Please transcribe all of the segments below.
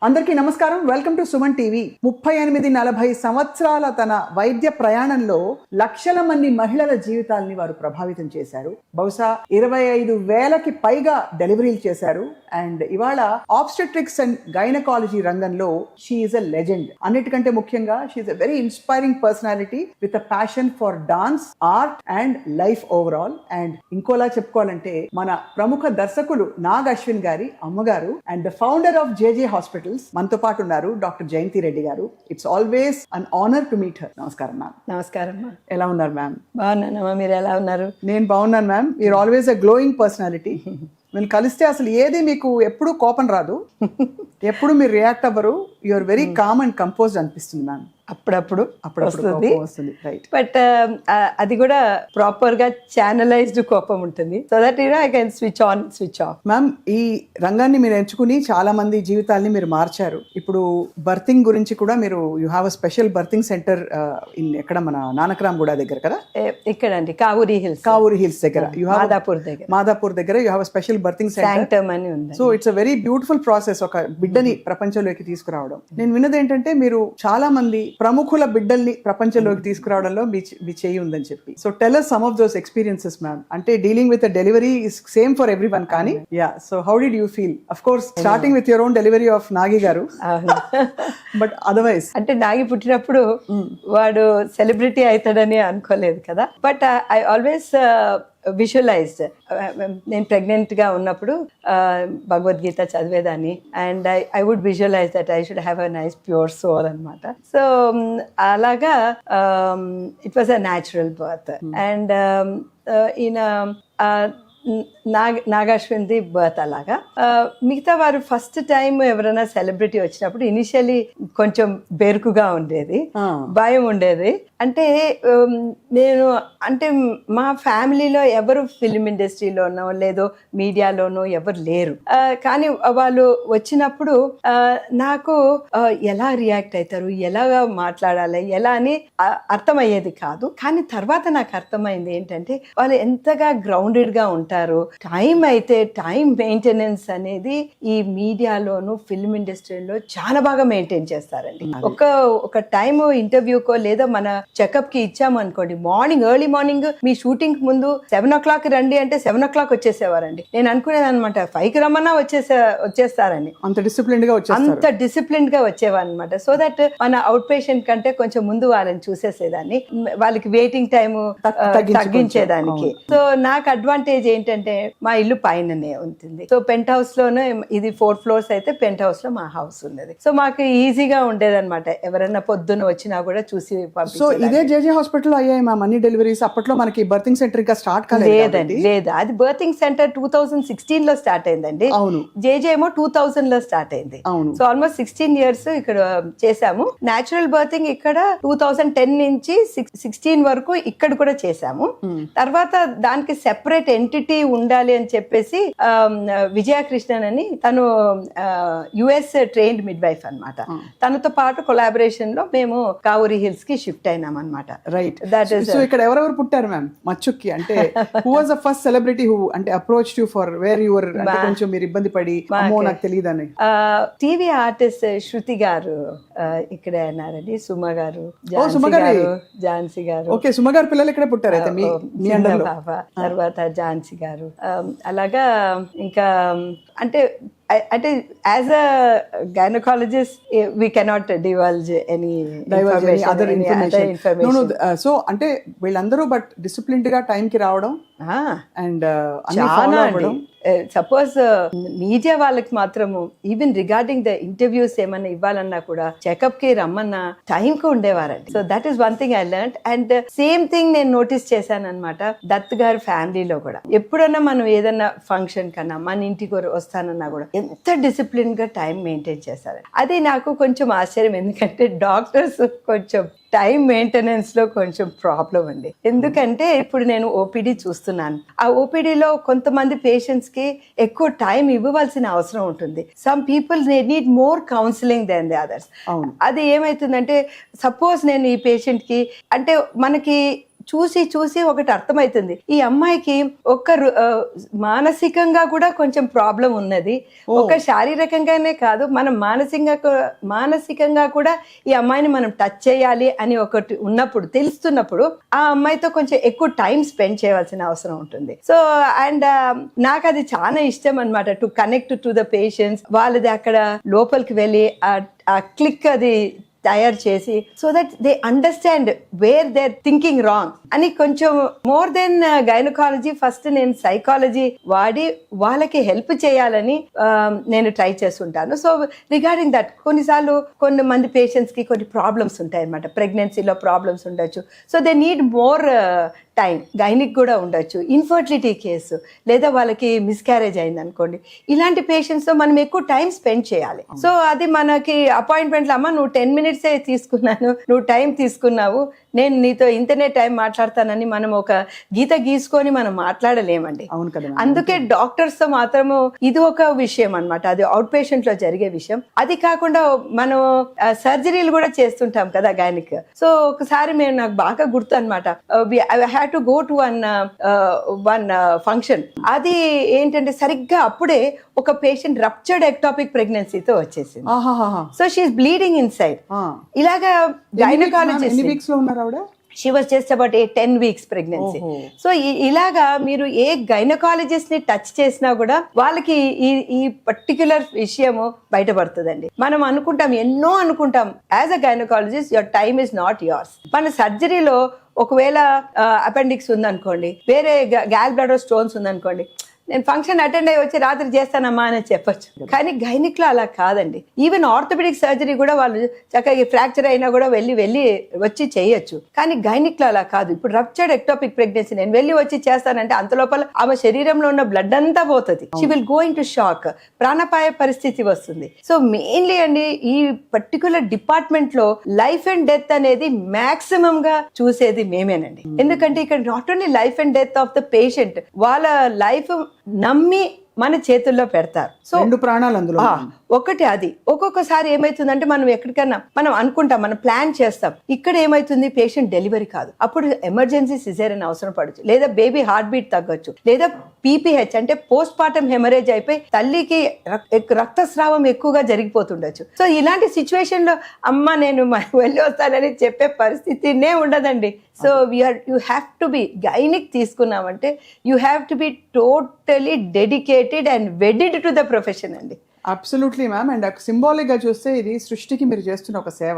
అందరికీ నమస్కారం. Welcome to Suman TV. 38-40 సంవత్సరాల తన వైద్య ప్రయాణంలో లక్షల మంది మహిళల జీవితాలని వారు ప్రభావితం చేశారు. బహుశా 25,000కి పైగా డెలివరీలు చేశారు. అండ్ ఇవాళ ఆబ్స్టెట్రిక్స్ అండ్ గైనకాలజీ రంగంలో షీ ఈజ్ అ లెజెండ్. అన్నిటికంటే ముఖ్యంగా she is a very inspiring personality with a passion for dance, art and life overall. And ఇంకోలా చెప్పుకోవాలంటే మన ప్రముఖ దర్శకులు నాగ్ అశ్విన్ గారి అమ్మగారు and the founder of JJ hospitals మనతో పాటు ఉన్నారు doctor Jayanthi Reddy garu. It's always an honour to meet her. నమస్కారం మ్యామ్. నమస్కారం. ఎలా ఉన్నారు మ్యామ్? బాగున్నానమ్మా, మీరు ఎలా ఉన్నారు? నేను బాగున్నాను ma'am. You're always a glowing personality. మీరు కలిస్తే అసలు ఏది మీకు ఎప్పుడు కోపం రాదు, ఎప్పుడు మీరు రియాక్ట్ అవ్వరు. You're very calm and composed అనిపిస్తుంది మ్యామ్. అప్పుడప్పుడు వస్తుంది. రైట్. బట్ అది కూడా ప్రాపర్ గా ఛానలైజ్డ్ కోపం ఉంటుంది. So that I can switch on switch off. Ma'am, ఈ రంగాన్ని మీరు ఎంచుకుని చాలా మంది జీవితాల్ని మీరు మార్చారు. ఇప్పుడు బర్తింగ్ గురించి కూడా మీరు you have a special berthing centre in ఎక్కడ మన నానక్రామ్ గూడ దగ్గర కదా? ఇక్కడ అండి, కావూరి హిల్స్ దగ్గర. మాదాపూర్ దగ్గర you have a special berthing centre అని ఉంది. So it's a very beautiful process ఒక బిడ్డని ప్రపంచంలోకి తీసుకురావడం. నేను విన్నది ఏంటంటే మీరు చాలా మంది ప్రముఖుల బిడ్డల్ని ప్రపంచంలోకి తీసుకురావడంలో మీ చేయి ఉందని చెప్పి. So tell us some of those experiences ma'am. అంటే dealing with delivery is same for everyone, కానీ yeah, so how did you feel? Of course starting with your own delivery of Nagi గారు, బట్ అదర్వైజ్ అంటే నాగి పుట్టినప్పుడు వాడు celebrity అవుతాడని అనుకోలేదు కదా. But I always visualised, నేను ప్రెగ్నెంట్గా ఉన్నప్పుడు భగవద్గీత చదివేదాన్ని. And I would visualise that I should have a nice pure soul అనమాట. సో అలాగా it was a natural birth. And ఈయన నాగాశ్విన్ది బర్త్ అలాగా. మిగతా వారు ఫస్ట్ టైం ఎవరైనా సెలబ్రిటీ వచ్చినప్పుడు ఇనిషియలీ కొంచెం బెరుకుగా ఉండేది, భయం ఉండేది. అంటే నేను అంటే మా ఫ్యామిలీలో ఎవరు ఫిల్మ్ ఇండస్ట్రీలోనో లేదో మీడియాలోనో ఎవరు లేరు. కానీ వాళ్ళు వచ్చినప్పుడు నాకు ఎలా రియాక్ట్ అవుతారు, ఎలాగా మాట్లాడాలి, ఎలా అని అర్థమయ్యేది కాదు. కానీ తర్వాత నాకు అర్థమైంది ఏంటంటే వాళ్ళు ఎంతగా గ్రౌండెడ్గా ఉంటారు. టైం అయితే టైం మెయింటెనెన్స్ అనేది ఈ మీడియాలోను ఫిల్మ్ ఇండస్ట్రీలో చాలా బాగా మెయింటైన్ చేస్తారండి. ఒక టైం ఇంటర్వ్యూకో లేదా మన చెకప్ కి ఇచ్చాము అనుకోండి, ఎర్లీ మార్నింగ్ మీ షూటింగ్ ముందు 7 o'clock రండి అంటే 7 o'clock వచ్చేసేవారండి. నేను అనుకునేది అనమాట 5కి రమ్మన్నా వచ్చేస్తారని. అంత డిసిప్లిన్ గా వచ్చేవారనమాట. సో దట్ మన అవుట్ పేషెంట్ కంటే కొంచెం ముందు వాళ్ళని చూసేసేదాన్ని, వాళ్ళకి వెయిటింగ్ టైం తగ్గించేదానికి. సో నాకు అడ్వాంటేజ్ ఏంటంటే మా ఇల్లు పైననే ఉంటుంది. సో పెంట్ హౌస్ లోనే, ఇది 4 floors అయితే పెంట్ హౌస్ లో మా హౌస్ ఉన్నది. సో మాకు ఈజీగా ఉండేది అనమాట. ఎవరైనా పొద్దున్న వచ్చినా కూడా చూసి సో ఇదే జేజే హాస్పిటల్ అయ్యాయి మా అన్ని డెలివరీస్. అప్పట్లో మనకి బర్తింగ్ సెంటర్ ఇంకా స్టార్ట్ కాలేదండి. లేదు, అది బర్తింగ్ సెంటర్ 2016 లో స్టార్ట్ అయిందండి. అవును. జేజే ఏమో 2000 లో స్టార్ట్ అయింది. అవును. సో ఆల్మోస్ట్ 16 years ఇక్కడ చేసాము. న్యాచురల్ బర్తింగ్ ఇక్కడ 2010 నుంచి 16 వరకు ఇక్కడ కూడా చేసాము. తర్వాత దానికి సెపరేట్ ఎంటిటీ ఉండాలి అని చెప్పేసి విజయకృష్ణన్ అని, తను యుఎస్ ట్రైన్డ్ మిడ్ వైఫ్ అనమాట. తనతో పాటు కొలాబరేషన్ లో మేము కావూరి హిల్స్ కి షిఫ్ట్ అయినాం అనమాట. రైట్. సో ఇక్కడ ఎవరెవరు పుట్టారు మ్యామ్ మచ్చుక్కి? అంటే who was the first celebrity who అంటే approached you for where you were? అంటే కొంచెం మీరు ఇబ్బంది పడి అమ్మో నాకు తెలియదని. టీవీ ఆర్టిస్ట్ శృతి గారు ఇక్కడే అన్నారండి. సుమ గారు, ఝాన్సీ గారు. ఓకే, సుమ గారు పిల్లలు ఇక్కడ పుట్టారు అయితే మీ అండర్లో. తర్వాత ఝాన్సీ గారు. అలాగా ఇంకా అంటే as a gynaecologist we cannot divulge any other information. So అంటే వీళ్ళందరూ బట్ డిసిప్లిన్డ్ గా టైం కి రావడం అండ్ సపోజ్ మీడియా వాళ్ళకి మాత్రము ఈవెన్ రిగార్డింగ్ ద ఇంటర్వ్యూస్ ఏమన్నా ఇవ్వాలన్నా కూడా చెకప్ కి రమ్మన్నా టైం కు ఉండేవారండి. So that is one thing I learned. And same thing నేను నోటీస్ చేశాను అనమాట దత్ గారి ఫ్యామిలీలో కూడా. ఎప్పుడన్నా మనం ఏదన్నా ఫంక్షన్ కన్నా మన ఇంటికి వస్తానన్నా కూడా ఎంత డిసిప్లిన్ గా టైం మెయింటైన్ చేస్తారు. అది నాకు కొంచెం ఆశ్చర్యం, ఎందుకంటే డాక్టర్స్ కొంచెం టైం మెయింటెనెన్స్ లో కొంచెం ప్రాబ్లం అండి. ఎందుకంటే ఇప్పుడు నేను ఓపీడీ చూస్తున్నాను. ఆ ఓపీడీలో కొంతమంది పేషెంట్స్ కి ఎక్కువ టైం ఇవ్వవలసిన అవసరం ఉంటుంది. Some people need more counselling than the others. అది ఏమైతుందంటే సపోజ్ నేను ఈ పేషెంట్ కి అంటే మనకి చూసి చూసి ఒకటి అర్థమవుతుంది, ఈ అమ్మాయికి మానసికంగా కూడా కొంచెం ప్రాబ్లం ఉన్నది. ఒక శారీరకంగానే కాదు, మనం మానసికంగా కూడా ఈ అమ్మాయిని మనం టచ్ చేయాలి అని ఒకటి ఉన్నప్పుడు, తెలుస్తున్నప్పుడు ఆ అమ్మాయితో కొంచెం ఎక్కువ టైం స్పెండ్ చేయవలసిన అవసరం ఉంటుంది. సో అండ్ నాకు అది చాలా ఇష్టం అన్నమాట, to connect to the patients. వాళ్ళది అక్కడ లోపలికి వెళ్ళి ఆ క్లిక్ అది తయారు చేసి, so that they understand where they are thinking wrong అని. కొంచెం మోర్ దెన్ గైనకాలజీ, ఫస్ట్ నేను సైకాలజీ వాడి వాళ్ళకి హెల్ప్ చేయాలని నేను ట్రై చేస్తుంటాను. సో రిగార్డింగ్ దట్, కొన్నిసార్లు కొంతమంది పేషెంట్స్ కి కొన్ని ప్రాబ్లమ్స్ ఉంటాయి అన్నమాట, ప్రెగ్నెన్సీలో ప్రాబ్లమ్స్ ఉండొచ్చు. So they need more time. Gynaec కూడా ఉండొచ్చు, ఇన్ఫర్టిలిటీ కేసు, లేదా వాళ్ళకి మిస్క్యారేజ్ అయింది అనుకోండి, ఇలాంటి పేషెంట్స్తో మనం ఎక్కువ టైం స్పెండ్ చేయాలి. సో అది మనకి అపాయింట్మెంట్లో, అమ్మ నువ్వు 10 minutes తీసుకున్నాను, నువ్వు టైం తీసుకున్నావు, నేను నీతో ఇంతనే టైం మాట్లాడతానని మనం ఒక గీత గీసుకొని మనం మాట్లాడలేమండి. అవును కదా. అందుకే డాక్టర్స్ తో మాత్రము ఇది ఒక విషయం అన్నమాట, అది అవుట్ పేషెంట్ లో జరిగే విషయం. అది కాకుండా మనం సర్జరీలు కూడా చేస్తుంటాం కదా గైనిక్. సో ఒకసారి మేము, నాకు బాగా గుర్తు అనమాట, I had to go to one function. అది ఏంటంటే సరిగ్గా అప్పుడే ఒక పేషెంట్ రప్చర్డ్ ఎక్టాపిక్ ప్రెగ్నెన్సీతో వచ్చేసింది. So she is bleeding inside. ఇలాగా gynaecologist, she was just about 10 weeks pregnancy. So ఇలాగా మీరు ఏ గైనకాలజిస్ట్ ని టచ్ చేసినా కూడా వాళ్ళకి ఈ పర్టిక్యులర్ విషయము బయటపడుతుందండి. మనం ఎన్నో అనుకుంటాం as a gynaecologist, your time is not yours. మన సర్జరీలో ఒకవేళ అపెండిక్స్ ఉందనుకోండి, వేరే గ్యాల్ బ్లాడర్ స్టోన్స్ ఉందనుకోండి, నేను ఫంక్షన్ అటెండ్ అయ్యి వచ్చి రాత్రి చేస్తానమ్మా అని చెప్పొచ్చు. కానీ గైనిక్ లో అలా కాదండి. ఈవెన్ ఆర్థోపెడిక్ సర్జరీ కూడా వాళ్ళు చక్కగా ఫ్రాక్చర్ అయినా కూడా వెళ్ళి వచ్చి చేయొచ్చు. కానీ గైనిక్ లో అలా కాదు. ఇప్పుడు రప్చర్డ్ ఎక్టోపిక్ ప్రెగ్నెన్సీ నేను వెళ్ళి వచ్చి చేస్తానంటే అంత లోపల ఆమె శరీరంలో ఉన్న బ్లడ్ అంతా పోతుంది. She will go in to shock, ప్రాణాపాయ పరిస్థితి వస్తుంది. సో మెయిన్లీ అండి, ఈ పర్టికులర్ డిపార్ట్మెంట్ లో లైఫ్ అండ్ డెత్ అనేది మాక్సిమం గా చూసేది మేమేనండి. ఎందుకంటే ఇక్కడ not only life and death of the patient, వాళ్ళ లైఫ్ నమ్మి మన చేతుల్లో పెడతారు. సో 2 ప్రాణాలు అందులో. ఒకటి అది. ఒక్కొక్కసారి ఏమైతుందంటే మనం ఎక్కడికన్నా మనం అనుకుంటాం, మనం ప్లాన్ చేస్తాం, ఇక్కడ ఏమైతుంది పేషెంట్ డెలివరీ కాదు, అప్పుడు ఎమర్జెన్సీ సిజేరియన్ అవసరం పడచ్చు, లేదా బేబీ హార్ట్ బీట్ తగ్గొచ్చు, లేదా పీపీహెచ్ అంటే పోస్ట్ పార్టం హెమరేజ్ అయిపోయి తల్లికి రక్తస్రావం ఎక్కువగా జరిగిపోతుండొచ్చు. సో ఇలాంటి సిచ్యువేషన్ లో అమ్మ నేను వెళ్ళి వస్తానని చెప్పే పరిస్థితినే ఉండదండి. So you have to be, gynaec తీసుకున్నామంటే you have to be totally dedicated and wedded to the profession అండి. Absolutely ma'am. అండ్ సింబాలిక్ గా చూస్తే ఇది సృష్టికి మీరు చేస్తున్న ఒక సేవ,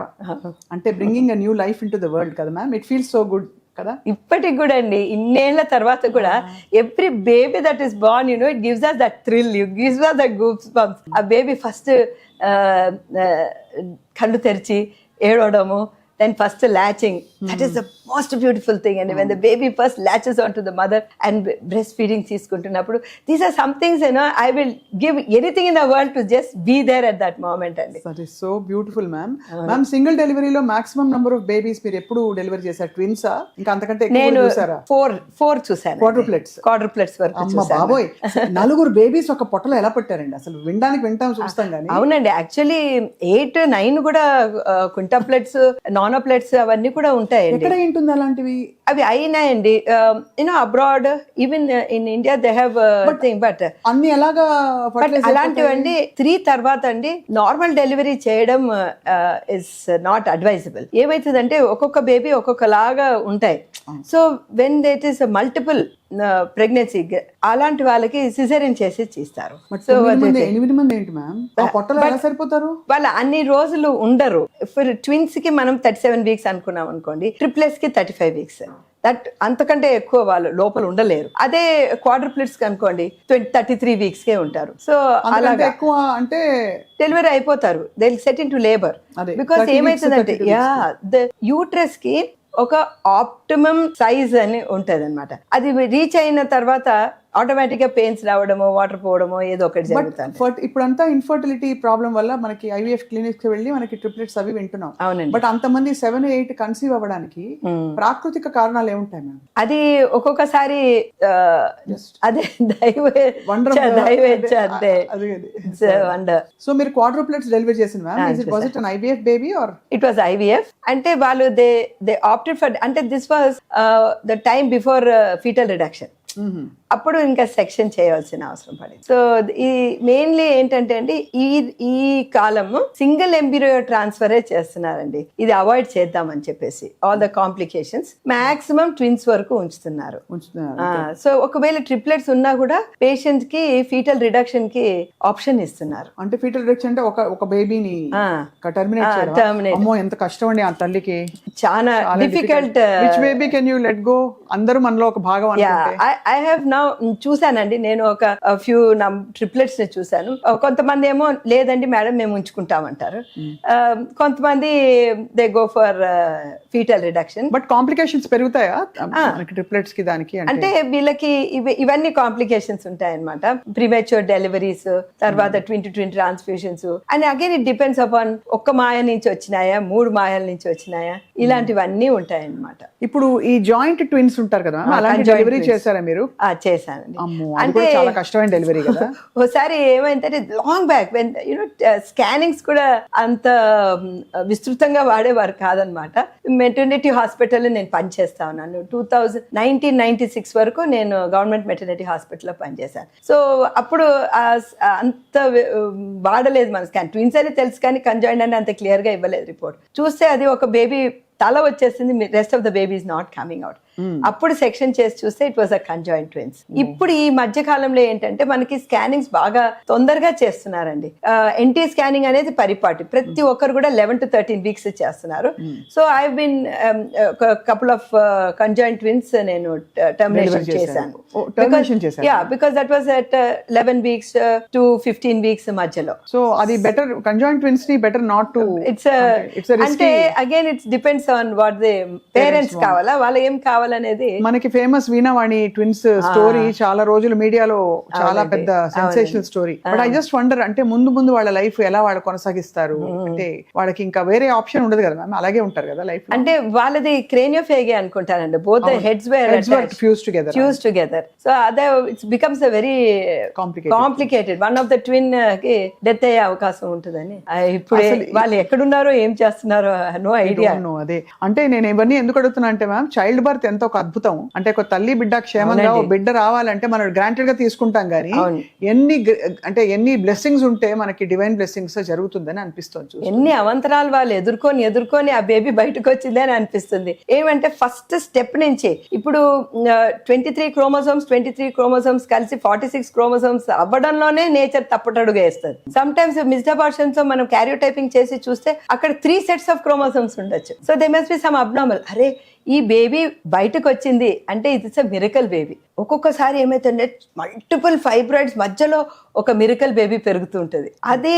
అంటే bringing a new life into the world కదా ma'am. It feels so good కదా. ఇప్పటికి కూడా అండి, ఇన్నేళ్ల తర్వాత కూడా every baby that is born, you know, it gives us that thrill, it gives us the goosebumps. ఆ బేబీ ఫస్ట్ కళ్ళు తెరిచి ఏడవడము, then first latching, that is the most beautiful thing. And when the baby first latches onto the mother and breastfeeding తీసుకుంటున్నప్పుడు, these are some things, you know, I will give anything in the world to just be there at that moment. And that is so beautiful ma'am. Ma'am, single delivery లో maximum number of babies మీరు ఎప్పుడు delivery చేశారు? Twins ఆ ఇంకా అంతకంటే ఎక్కువ చూసారా? 4 చూసాను. క్వాడ్రుప్లెట్స్ వరకు అమ్మ బాబోయ్, 4 బేబీస్ ఒక పొట్టలో ఎలా పెట్టారండి? అసలు వింటాం చూస్తాం కానీ. అవునండి, యాక్చువల్లీ 8, 9 కూడా క్వింటప్లెట్స్, నానోప్లెట్స్ అవన్నీ కూడా ఉంటాయండి. ఎక్కడ ఉంటుంది అలాంటివి? అవి అయినాయండి, you know abroad, even in India they have thing. But అన్ని ఎలాగా అలాంటివండి 3 తర్వాత అండి నార్మల్ డెలివరీ చేయడం ఇస్ నాట్ అడ్వైజబుల్. ఏమైతుందంటే ఒక్కొక్క బేబీ ఒక్కొక్కలాగా ఉంటాయి. So when it is multiple pregnancy, అలాంటి వాళ్ళకి సిజేరియన్ చేసి చేస్తారు. సో 8 మంది ఏంటి మ్యామ్ ఆ పొట్టలో ఎలా సరిపోతారు? వాళ్ళు అన్ని రోజులు ఉండరు. ఫర్ ట్విన్స్ కి మనం 37 వీక్స్ అనుకున్నాం అనుకోండి, ట్రిప్లెట్స్ కి 35 వీక్స్. దట్ అంతకంటే ఎక్కువ వాళ్ళు లోపల ఉండలేరు. అదే క్వాడ్రుప్లెట్స్ అనుకోండి 33 వీక్స్ కే ఉంటారు. సో అలాగే ఎక్కువ అంటే డెలివరీ అయిపోతారు, they will set in to labour. Because ఏమైతుందంటే ద యూట్రస్ కి ఒక ఆప్టిమమ్ సైజ్ అని ఉంటది అనమాట. అది రీచ్ అయిన తర్వాత ఆటోమేటిక్ గా పెయిన్స్ రావడమో వాటర్ పోవడమో ఏదో ఒకటి జరుగుతుంది. ఇప్పుడంతా ఇన్ఫర్టిలిటీ ప్రాబ్లం వల్ల మనకి ఐవీఎఫ్ క్లినిక్స్ కి వెళ్ళి మనకి ట్రిప్లెట్స్ అవి వింటున్నాం. అవునండి. బట్ అంతమంది 7-8 కన్సీవ్ అవ్వడానికి ప్రాకృతిక కారణాలు ఏముంటాయి మ్యామ్? అది ఒక్కొక్కసారి అదే వండర్. సో మీరు క్వాడ్రూప్లెట్స్ డెలివరీ చేసిన ma'am, was it an IVF baby or it was IVF? అంటే వాళ్ళు they opted for, అంటే this was the time before fetal reduction. అప్పుడు ఇంకా సెక్షన్ చేయాల్సిన అవసరం పడింది. సో ఈ మెయిన్లీ ఏంటంటే అండి, ఈ కాలము సింగిల్ ఎంబ్రియో ట్రాన్స్ఫరే చేస్తున్నారండి. ఇది అవాయిడ్ చేద్దామని చెప్పేసి all the complications maximum twins వరకు ఉంచుతున్నారు. సో ఒకవేళ ట్రిప్లెట్స్ ఉన్నా కూడా పేషెంట్ కి ఫీటల్ రిడక్షన్ కి ఆప్షన్ ఇస్తున్నారు. అంటే ఫీటల్ రిడక్షన్ అంటే ఒక బేబీని టర్మినేట్ చేయడం. అమ్మో ఎంత కష్టం అండి ఆ తల్లికి, చాలా difficult. Which baby can you let go? అందరూ మనలో ఒక భాగం అనుకుంటే. ఐ హావ్ నౌ చూసానండి, నేను ఒక ఫ్యూ ట్రిప్లెట్స్ ని చూసాను. కొంతమంది ఏమో లేదండి మేడం మేము ఉంచుకుంటామంటారు, కొంతమంది they go for foetal reduction. But complications పెరుగుతాయా ట్రిప్లెట్స్ కి దానికి? అంటే వీళ్ళకి ఇవన్నీ కాంప్లికేషన్స్ ఉంటాయన్నమాట. ప్రిమేచ్యూర్ డెలివరీస్, తర్వాత twin to twin transfusions, and again it depends upon ఒక్క మాయ నుంచి వచ్చినాయా 3 మాయల నుంచి వచ్చినాయా, ఇలాంటివన్నీ ఉంటాయన్నమాట. ఇప్పుడు ఈ జాయింట్ ట్విన్స్ ఉంటారు కదా, అలాంటి డెలివరీ చేశారా మీరు? చేశానండి. అంటే చాలా కష్టమైన డెలివరీ కదా. ఒకసారి ఏమైందంటే లాంగ్ బ్యాక్ వెన్ స్కానింగ్స్ కూడా అంత విస్తృతంగా వాడేవారు కాదనమాట. మెటర్నిటీ హాస్పిటల్ నేను పనిచేస్తా ఉన్నాను. 1996 వరకు నేను గవర్నమెంట్ మెటర్నిటీ హాస్పిటల్లో పనిచేశాను. సో అప్పుడు అంత వాడలేదు మన స్కాన్. ట్విన్స్ అని తెలుసు కానీ కంజాయింట్ అని అంత క్లియర్ గా ఇవ్వలేదు రిపోర్ట్. చూస్తే అది ఒక బేబీ తల వచ్చేసింది, rest of the baby is not coming out. అప్పుడు సెక్షన్ చేసి చూస్తే it was a conjoint twins. ఇప్పుడు ఈ మధ్య కాలంలో ఏంటంటే మనకి స్కానింగ్స్ బాగా తొందరగా చేస్తున్నారండి. ఎన్టీ స్కానింగ్ అనేది పరిపాటి, ప్రతి ఒక్కరు కూడా 11 to 13 వీక్స్ చేస్తున్నారు. So I been couple of conjoint twins నేను టర్మినేషన్ చేశాను. Because that was at 11 weeks to 15 weeks మధ్యలో. సో అది బెటర్, కంజాయింట్ ట్విన్స్ ని బెటర్ నాట్ టు. ఇట్స్ అంటే again it's depends on what they parents కావాలా, వాళ్ళు ఏం కావాలనేది. మనకి ఫేమస్ వీణావాణి ట్విన్స్ స్టోరీ చాలా రోజులు మీడియాలో చాలా పెద్ద sensational story. But I just wonder, అంటే ముందు వాళ్ళ లైఫ్ ఎలా వాళ్ళు కొనసాగిస్తారు? అంటే వాళ్ళకి ఇంకా వేరే ఆప్షన్ ఉండదు కదా మ్యామ్, అలాగే ఉంటారు కదా లైఫ్. అంటే వాళ్ళది క్రేనియోఫేగే అనుకుంటానండి. Both the heads were fuse together. So అదే it's becomes a very complicated. One of the twin కి డెత్ అయ్యే అవకాశం ఉంటుందని. ఇప్పుడు వాళ్ళు ఎక్కడున్నారో ఏం చేస్తున్నారో నో ఐడియా. అదే అంటే నేను ఇవన్నీ ఎందుకు అడుగుతున్నా అంటే మ్యామ్, చైల్డ్ బర్త్ ఎంత ఒక అద్భుతం. అంటే ఒక తల్లి బిడ్డ క్షేమంగా బిడ్డ రావాలంటే మనం గ్రాంటెడ్ గా తీసుకుంటాం కానీ ఎన్ని బ్లెస్సింగ్స్ ఉంటే మనకి డివైన్ బ్లెస్సింగ్స్ జరుగుతుందని అనిపిస్తుంది. ఎన్ని అవంతరాలు వాళ్ళు ఎదుర్కొని ఆ బేబీ బయటకు వచ్చింది అని అనిపిస్తుంది. ఏమంటే ఫస్ట్ స్టెప్ నుంచి ఇప్పుడు 23 క్రోమోసోమ్స్ కలిసి 46 క్రోమోసోమ్స్ అవ్వడంలోనే నేచర్ తప్పటడుగు వేస్తుంది. సమ్ టైమ్స్ మిస్డ్ అబార్షన్స్ మనం క్యారియోటైపింగ్ చేసి చూస్తే అక్కడ 3 sets of chromosomes ఉండొచ్చు. So they must be some abnormal. అరే ఈ బేబీ బయటకు వచ్చింది అంటే ఇట్స్ అ మిరకల్ బేబీ. ఒక్కొక్కసారి ఏమైతుందంటే మల్టిపుల్ ఫైబ్రాయిడ్స్ మధ్యలో ఒక మిరకల్ బేబీ పెరుగుతూ ఉంటుంది. అది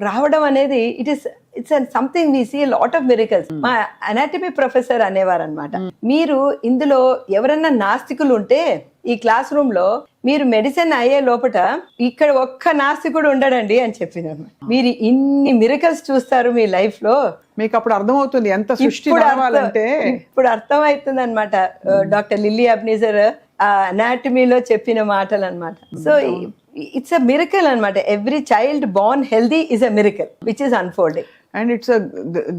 రావడం అనేది it's something we see lot of miracles. మా అనాటమీ ప్రొఫెసర్ అనేవారు అనమాట, మీరు ఇందులో ఎవరన్నా నాస్తికులు ఉంటే ఈ క్లాస్ రూమ్ లో మీరు మెడిసిన్ అయ్యే లోపట ఇక్కడ ఒక్క నాస్తికుడు ఉండడండి అని చెప్పినారు. మీరు ఇన్ని మిరకల్స్ చూస్తారు మీ లైఫ్ లో, మీకు అప్పుడు అర్థమవుతుంది ఎంత సృష్టి రావాలంటే. ఇప్పుడు అర్థమవుతుంది అనమాట. డాక్టర్ లిల్లీ అబ్నీజర్ అనాటమీలో చెప్పిన మాటలు అనమాట. సో ఇట్స్ అ మిరకల్ అనమాట. Every child Born healthy is a miracle which is unfolding. And it's a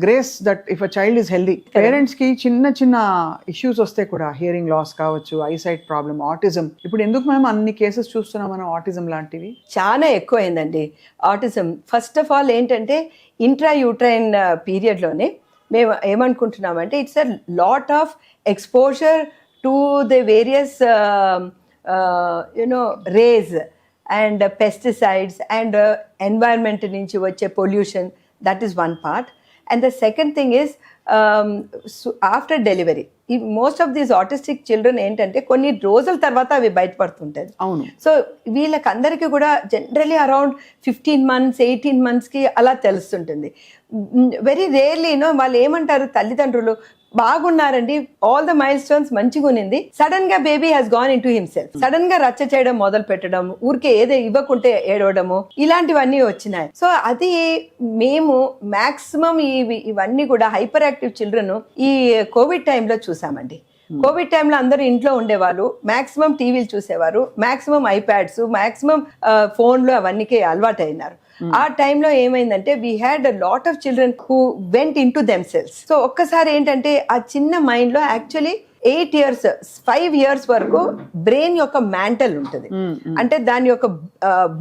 grace that if a child is healthy. Parents కి చిన్న ఇష్యూస్ వస్తే కూడా, హియరింగ్ లాస్ కావచ్చు, ఐసైట్ ప్రాబ్లమ్, ఆటిజం. ఇప్పుడు ఎందుకు మేము అన్ని కేసెస్ చూస్తున్నాం మనం ఆటిజం లాంటివి? చాలా ఎక్కువైందండి ఆటిజం. ఫస్ట్ ఆఫ్ ఆల్ ఏంటంటే ఇంట్రా యూట్రైన్ పీరియడ్లోనే మేము ఏమనుకుంటున్నామంటే it's a lot of exposure to the various rays and pesticides and environment నుంచి వచ్చే pollution. That is one part. And the second thing is after delivery, most of these autistic children ఏంటంటే కొన్ని రోజుల తర్వాత అవి బయటపడుతుంటాయి. అవును. సో వీళ్ళకందరికీ కూడా generally around 15 months 18 months కి అలా తెలుస్తుంటుంది. వెరీ రేర్లీ వాళ్ళు ఏమంటారు తల్లిదండ్రులు, బాగున్నారండి, ఆల్ ద మైల్ స్టోన్స్ మంచిగా ఉన్నింది. సడన్ గా baby has gone in to himself. Sudden గా రచ్చ చేయడం మొదలు పెట్టడం, ఊరికే ఏదో ఇవ్వకుంటే ఏడవడము, ఇలాంటివన్నీ వచ్చినాయి. సో అది మేము మాక్సిమం ఇవన్నీ కూడా హైపర్ యాక్టివ్ చిల్డ్రన్ ఈ కోవిడ్ టైంలో చూసామండి. కోవిడ్ టైంలో అందరూ ఇంట్లో ఉండేవాళ్ళు, మాక్సిమం టీవీలు చూసేవారు, మాక్సిమం ఐప్యాడ్స్, మాక్సిమం ఫోన్లు అవన్నీకే అలవాటు అయినారు. ఆ టైంలో ఏమైందంటే we had a lot of children who went in to themselves. So ఒక్కసారి ఏంటంటే ఆ చిన్న మైండ్ లో యాక్చువల్లీ 8 years 5 years వరకు బ్రెయిన్ యొక్క మ్యాంటల్ ఉంటుంది, అంటే దాని యొక్క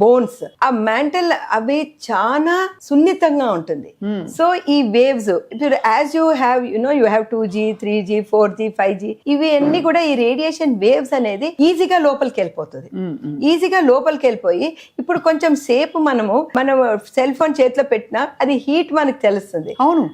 బోన్స్, ఆ మ్యాంటల్ అవి చాలా సున్నితంగా ఉంటుంది. సో ఈ waves as you have you have 2G 3G 4G 5G ఇవి అన్ని కూడా ఈ రేడియేషన్ వేవ్స్ అనేది ఈజీగా లోపలికి వెళ్ళిపోతుంది. ఈజీగా లోపలికి వెళ్ళిపోయి ఇప్పుడు కొంచెం సేపు మనం సెల్ ఫోన్ చేతిలో పెట్టినా అది హీట్ మనకు తెలుస్తుంది. అవును,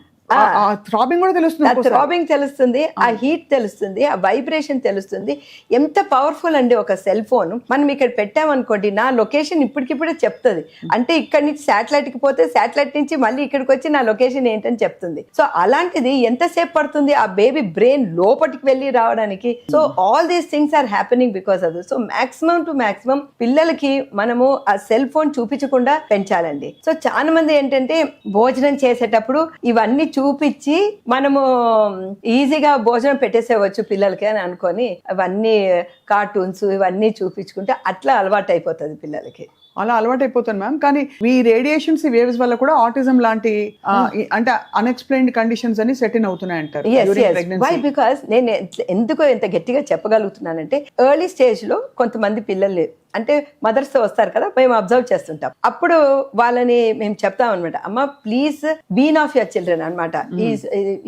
థ్రాబింగ్ కూడా తెలుస్తుంది, థ్రాబింగ్ తెలుస్తుంది, ఆ హీట్ తెలుస్తుంది, ఆ వైబ్రేషన్ తెలుస్తుంది. ఎంత పవర్ఫుల్ అండి ఒక సెల్ ఫోన్. మనం ఇక్కడ పెట్టామనుకోండి, నా లొకేషన్ ఇప్పటికిప్పుడే చెప్తుంది. అంటే ఇక్కడ నుంచి శాటిలైట్ కి పోతే శాటిలైట్ నుంచి మళ్ళీ ఇక్కడికి వచ్చి నా లొకేషన్ ఏంటని చెప్తుంది. సో అలాంటిది ఎంతసేపు పడుతుంది ఆ బేబీ బ్రెయిన్ లోపలికి వెళ్ళి రావడానికి. So all these things are happening because of this. So maximum to maximum పిల్లలకి మనము ఆ సెల్ ఫోన్ చూపించకుండా పెంచాలండి. సో చాలా మంది ఏంటంటే భోజనం చేసేటప్పుడు ఇవన్నీ చూపించి మనము ఈజీగా భోజనం పెట్టేసేవచ్చు పిల్లలకి అని అనుకొని అవన్నీ కార్టూన్స్ ఇవన్నీ చూపించుకుంటే అట్లా అలవాటు అయిపోతుంది పిల్లలకి. అలా అలవాటు అయిపోతాను మ్యామ్. కానీ ఈ రేడియేషన్స్ వేవ్స్ వల్ల కూడా ఆటిజం లాంటి అంటే అన్ఎక్స్ప్లెయిన్డ్ కండిషన్స్ అని సెట్ ఇన్ అవుతున్నాయి అంటారు. వై బికాస్ నేను ఎందుకో ఎంత గట్టిగా చెప్పగలుగుతున్నానంటే ఎర్లీ స్టేజ్ లో కొంతమంది పిల్లలు అంటే మదర్స్ తో వస్తారు కదా, మేము అబ్జర్వ్ చేస్తుంటాం. అప్పుడు వాళ్ళని మేము చెప్తాం అనమాట, అమ్మ please been of your children అనమాట,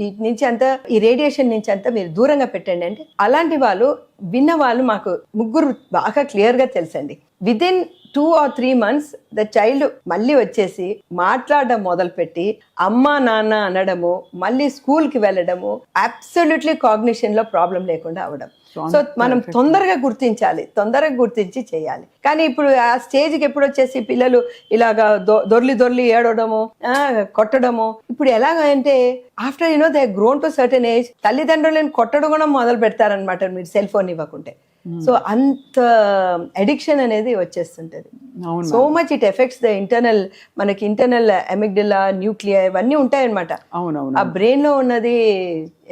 ఈ నుంచి అంతా ఈ రేడియేషన్ నుంచి అంతా మీరు దూరంగా పెట్టండి అంటే అలాంటి వాళ్ళు విన్న వాళ్ళు మాకు ముగ్గురు బాగా క్లియర్ గా తెలుసండి. Within 2 or 3 months the child మళ్ళీ వచ్చేసి మాట్లాడడం మొదలుపెట్టి అమ్మా నాన్న అనడము, మళ్ళీ స్కూల్ కి వెళ్ళడము, అబ్సల్యూట్లీ కాగ్నిషన్ లో ప్రాబ్లం లేకుండా అవడం. సో మనం తొందరగా గుర్తించి చేయాలి. కానీ ఇప్పుడు ఆ స్టేజ్కి ఎప్పుడు వచ్చేసి పిల్లలు ఇలాగా దొర్లి ఏడవడము, కొట్టడము. ఇప్పుడు ఎలాగ అంటే after they grown to certain age తల్లిదండ్రులను కొట్టడం కూడా మొదలు పెడతారనమాట మీరు సెల్ ఫోన్ ఇవ్వకుంటే. సో అంత అడిక్షన్ అనేది వచ్చేస్తుంటది. So much it effects the మనకి ఇంటర్నల్ అమిగ్డలా, న్యూక్లియర్ ఇవన్నీ ఉంటాయన్నమాట. ఆ బ్రెయిన్ లో ఉన్నది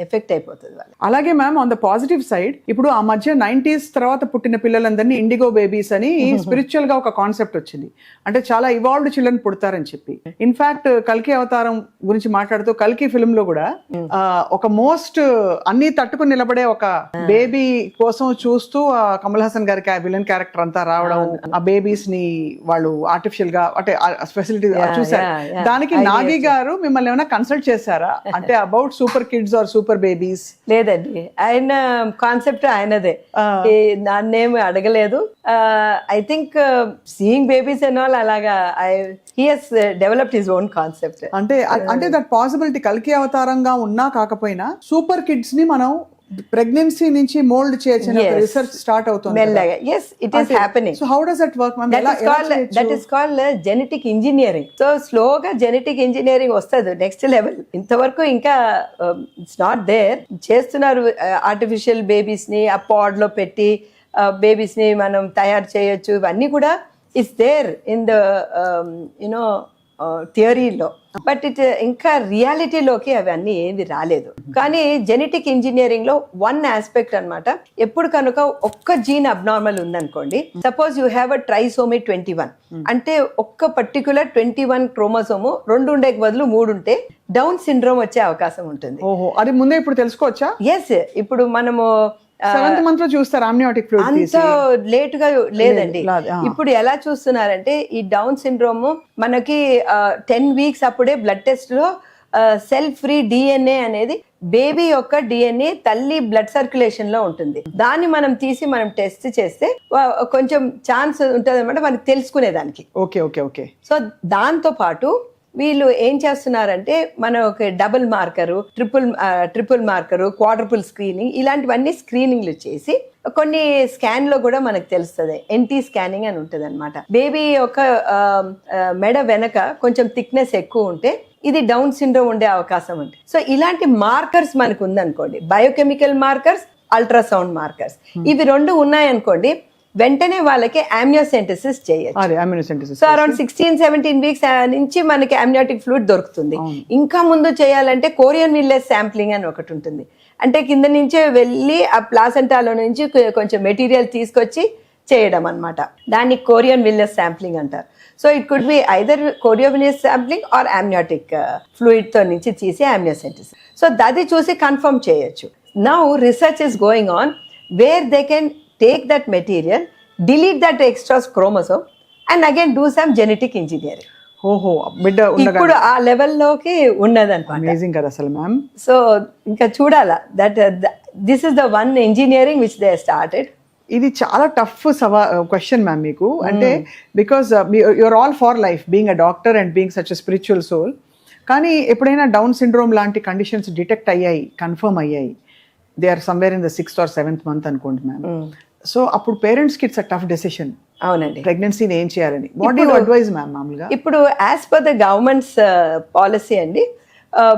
ఎఫెక్ట్ అయిపోతుంది వాళ్ళు. అలాగే ma'am on the positive side ఇప్పుడు ఆ మధ్య 90s తర్వాత పుట్టిన పిల్లలందరినీ ఇండిగో బేబీస్ అని స్పిరిచువల్ గా ఒక కాన్సెప్ట్ వచ్చింది. అంటే చాలా ఇవాల్వ్డ్ చిల్డ్రన్ పుడతారని చెప్పి. ఇన్ఫాక్ట్ కల్కి అవతారం గురించి మాట్లాడుతూ కల్కి ఫిల్మ్ లో కూడా ఒక మోస్ట్ అన్ని తట్టుకుని నిలబడే ఒక బేబీ కోసం చూస్తూ కమల్ హాసన్ గారికి ఆ విలన్ క్యారెక్టర్ అంతా రావడం, ఆ బేబీస్ ని వాళ్ళు ఆర్టిఫిషియల్ గా అంటే ఫెసిలిటీ చూసారు. దానికి నాగి గారు మిమ్మల్ని ఏమైనా కన్సల్ట్ చేశారా అంటే about super kids or super babies? లేదండి, ఆయన కాన్సెప్ట్ ఆయనదే, నన్నేమి అడగలేదు. I think seeing babies and all అలాగా he has developed his own concept. అంటే దట్ పాసిబిలిటీ కల్కి అవతారంగా ఉన్నా కాకపోయినా సూపర్ కిడ్స్ ని మనం ప్రెగ్నెన్సీ నుంచి మోల్డ్ చేయొచ్చు రీసెర్చ్ స్టార్ట్ అవుతుంది మెల్లగా. yes, it is happening. So how does that work, ma'am? That is called genetic engineering. So slowగా genetic engineering వస్తుంది నెక్స్ట్ లెవెల్. ఇంతవరకు ఇంకా ఇట్స్ నాట్ దేర్. చేస్తున్నారు ఆర్టిఫిషియల్ బేబీస్ ని ఆ పాడ్ లో పెట్టి బేబీస్ ని మనం తయారు చేయొచ్చు. ఇవన్నీ కూడా ఇట్స్ దేర్ ఇన్ ద థియరీలో, బట్ ఇట్ ఇంకా రియాలిటీలోకి అవన్నీ ఏవి రాలేదు. కానీ జెనెటిక్ ఇంజనీరింగ్ లో వన్ ఆస్పెక్ట్ అన్నమాట. ఎప్పుడు కనుక ఒక్క జీన్ అబ్నార్మల్ ఉందనుకోండి, suppose you have a trisomy 21 అంటే ఒక్క పర్టికులర్ 21 క్రోమోసోము 2 ఉండే బదులు 3 ఉంటే డౌన్ సిండ్రోమ్ వచ్చే అవకాశం ఉంటుంది. ఓహో, అది ముందే ఇప్పుడు తెలుసుకోవచ్చా? ఎస్, ఇప్పుడు మనము 7th month లో చూస్తారు ఆమ్నియోటిక్ ఫ్లూయిడ్. అంత లేట్ గా లేదండి. ఇప్పుడు ఎలా చూస్తున్నారంటే ఈ డౌన్ సిండ్రోమ్ మనకి 10 weeks అప్పుడే బ్లడ్ టెస్ట్ లో సెల్ ఫ్రీ డిఎన్ఏ అనేది బేబీ యొక్క డిఎన్ఏ తల్లి బ్లడ్ సర్క్యులేషన్ లో ఉంటుంది. దాన్ని మనం తీసి మనం టెస్ట్ చేస్తే కొంచెం ఛాన్స్ ఉంటుంది అనమాట మనకి తెలుసుకునేదానికి. Okay okay okay. సో దాంతో పాటు వీళ్ళు ఏం చేస్తున్నారంటే మన ఒక double marker, triple marker, quadruple screening ఇలాంటివన్నీ స్క్రీనింగ్లు చేసి కొన్ని స్కాన్ లో కూడా మనకు తెలుస్తుంది, ఎన్టీ స్కానింగ్ అని ఉంటుంది అనమాట. బేబీ యొక్క మెడ వెనక కొంచెం థిక్నెస్ ఎక్కువ ఉంటే ఇది డౌన్ సిండ్రోమ్ ఉండే అవకాశం ఉంది. సో ఇలాంటి మార్కర్స్ మనకు ఉందనుకోండి, బయోకెమికల్ మార్కర్స్, అల్ట్రాసౌండ్ మార్కర్స్, ఇవి రెండు ఉన్నాయనుకోండి, వెంటనే వాళ్ళకి ఆమ్నియోసెంటసిస్ చేయొచ్చు. సో అరౌండ్ 16-17 వీక్స్ నుంచి మనకి ఆమ్నియాటిక్ ఫ్లూయిడ్ దొరుకుతుంది. ఇంకా ముందు చేయాలంటే కోరియన్ విల్లెస్ శాంప్లింగ్ అని ఒకటి ఉంటుంది. అంటే కింద నుంచే వెళ్ళి ఆ ప్లాసెంటాలో నుంచి కొంచెం మెటీరియల్ తీసుకొచ్చి చేయడం అన్నమాట. దాన్ని కోరియన్ విల్లెస్ శాంప్లింగ్ అంటారు. So it could be either chorion villus sampling or amniotic fluid తో నుంచి తీసి ఆమ్నియోసెంటసిస్. సో అది చూసి కన్ఫర్మ్ చేయొచ్చు. Now research is going on where they can take that material, delete that extra chromosome and again do some genetic engineering. ఓహో, బిడ్డ ఇప్పుడు ఆ లెవెల్లోకి ఉన్నదన్నమాట. అమేజింగ్ కదా అసలు మ్యామ్. సో ఇంకా చూడాలా, that this is the one engineering which they started. ఇది చాలా టఫ్ క్వశ్చన్ మ్యామ్ మీకు, అంటే because you're all far life being a doctor and being such a spiritual soul. కానీ ఎప్పుడైనా డౌన్ సిండ్రోమ్ లాంటి కండిషన్స్ డిటెక్ట్ అయ్యాయి, కన్ఫర్మ్ అయ్యాయి, they are somewhere in the 6th or 7th month అనుకోండి ma'am. So అప్పుడు parents కి it's a tough decision. అవునండి, ప్రెగ్నెన్సీని ఏం చేయాలని. What do you advise ma'am మామూలుగా? ఇప్పుడు as per the governments policy అండి,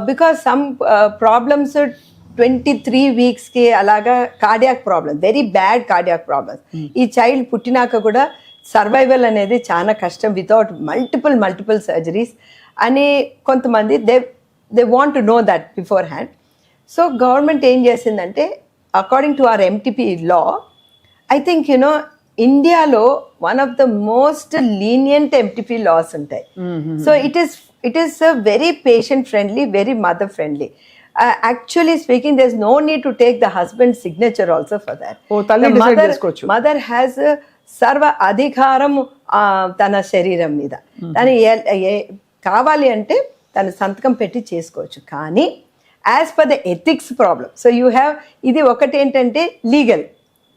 బికాస్ సమ్ ప్రాబ్లమ్స్ 23 వీక్స్ కి అలాగా cardiac problem, very bad cardiac problems, ఈ చైల్డ్ పుట్టినాక కూడా సర్వైవల్ అనేది చాలా కష్టం వితౌట్ మల్టిపుల్ సర్జరీస్ అని కొంతమంది they want to know that beforehand. So government ఏం చేసిందంటే, according to our MTP law, I think ఇండియాలో one of the most lenient MTP laws ఉంటాయి. So it is very patient friendly, very mother friendly. Actually speaking, there's no need to take the husband's signature also for that. Mother has సర్వ అధికారం తన శరీరం మీద. తను కావాలి అంటే తన సంతకం పెట్టి చేసుకోవచ్చు. కానీ as per the ethics problem, so you have, ఇది ఒకటి ఏంటంటే లీగల్,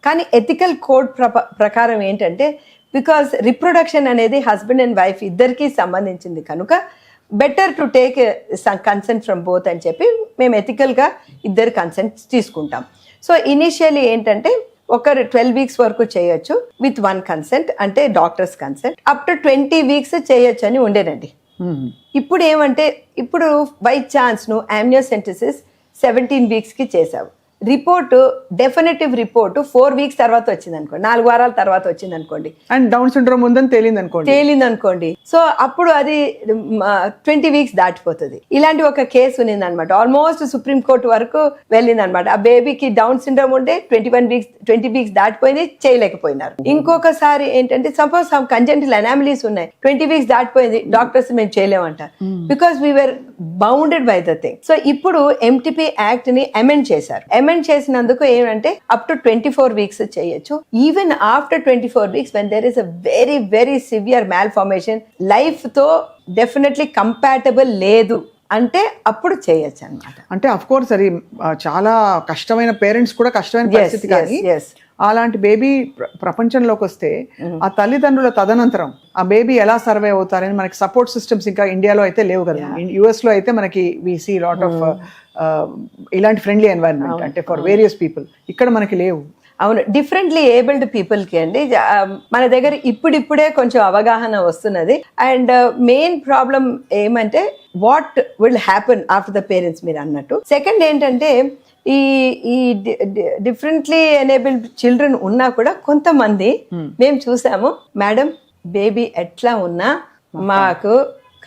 కానీ ఎథికల్ కోడ్ ప్రకారం ఏంటంటే, బికాస్ రిప్రొడక్షన్ అనేది హస్బెండ్ అండ్ వైఫ్ ఇద్దరికి సంబంధించింది కనుక better to take consent from both అని చెప్పి మేము ఎథికల్గా ఇద్దరు కన్సెంట్ తీసుకుంటాం. సో ఇనిషియలీ ఏంటంటే ఒకరు 12 వీక్స్ వరకు చేయొచ్చు విత్ 1 కన్సెంట్, అంటే doctors consent. Up to 20 weeks చేయొచ్చు అని ఉండేనండి. ఇప్పుడు ఏమంటే, ఇప్పుడు బై ఛాన్స్ నువ్వు ఆమ్నియోసెంటసిస్ 17 వీక్స్కి చేసావు, రిపోర్టు డెఫినెటివ్ రిపోర్టు 4 వీక్స్ తర్వాత వచ్చింది అనుకోండి, 4 వారాల తర్వాత వచ్చింది అనుకోండి, అండ్ డౌన్ సిండ్రోమ్ ఉందని తేలింది అనుకోండి, సో అప్పుడు అది 20 వీక్స్ దాటిపోతుంది. ఇలాంటి ఒక కేసు ఉన్నింది అనమాట, ఆల్మోస్ట్ సుప్రీం కోర్టు వరకు వెళ్ళింది అనమాట. ఆ బేబీకి డౌన్ సిండ్రోమ్ ఉంటే 20 వీక్స్ దాటిపోయింది, చేయలేకపోయినారు. ఇంకొకసారి ఏంటంటే, సపోజ్ సమ్ కంజెంటల్ అనామలీస్ ఉన్నాయి, 20 వీక్స్ దాటిపోయింది, డాక్టర్స్ మేము చేయలేమంటారు, because we are bounded by the thing. So ఇప్పుడు ఎంటీపీ యాక్ట్ ని అమెండ్ చేశారు. అమెండ్ చేసినందుకు ఏమంటే అప్ టు 24 వీక్స్ చేయొచ్చు. Even after 24 weeks when there is a very very severe malformation, life తో డెఫినెట్లీ కంపాటబుల్ లేదు అంటే అప్పుడు చేయొచ్చు అన్నమాట. అంటే అఫ్ కోర్స్ అది చాలా కష్టమైన, పేరెంట్స్ కూడా కష్టమైన పరిస్థితి. కానీ అలాంటి బేబీ ప్రపంచంలోకి వస్తే ఆ తల్లిదండ్రుల తదనంతరం ఆ బేబీ ఎలా సర్వే అవుతారని మనకి సపోర్ట్ సిస్టమ్స్ ఇంకా ఇండియాలో అయితే లేవు కదా. US లో అయితే మనకి వి సీ లాట్ ఆఫ్ ఇలాంటి ఫ్రెండ్లీ ఎన్వైరన్మెంట్, అంటే ఫర్ వేరియస్ పీపుల్. ఇక్కడ మనకి లేవు. అవును, డిఫరెంట్లీ ఏబుల్డ్ పీపుల్కి అండి మన దగ్గర ఇప్పుడిప్పుడే కొంచెం అవగాహన వస్తున్నది. అండ్ మెయిన్ ప్రాబ్లం ఏమంటే, what will happen after the parents మీరు అన్నట్టు. సెకండ్ ఏంటంటే, ఈ డిఫరెంట్లీ ఎనేబుల్డ్ చిల్డ్రన్ ఉన్నా కూడా కొంతమంది మేము చూసాము, మేడం బేబీ ఎట్లా ఉన్నా మాకు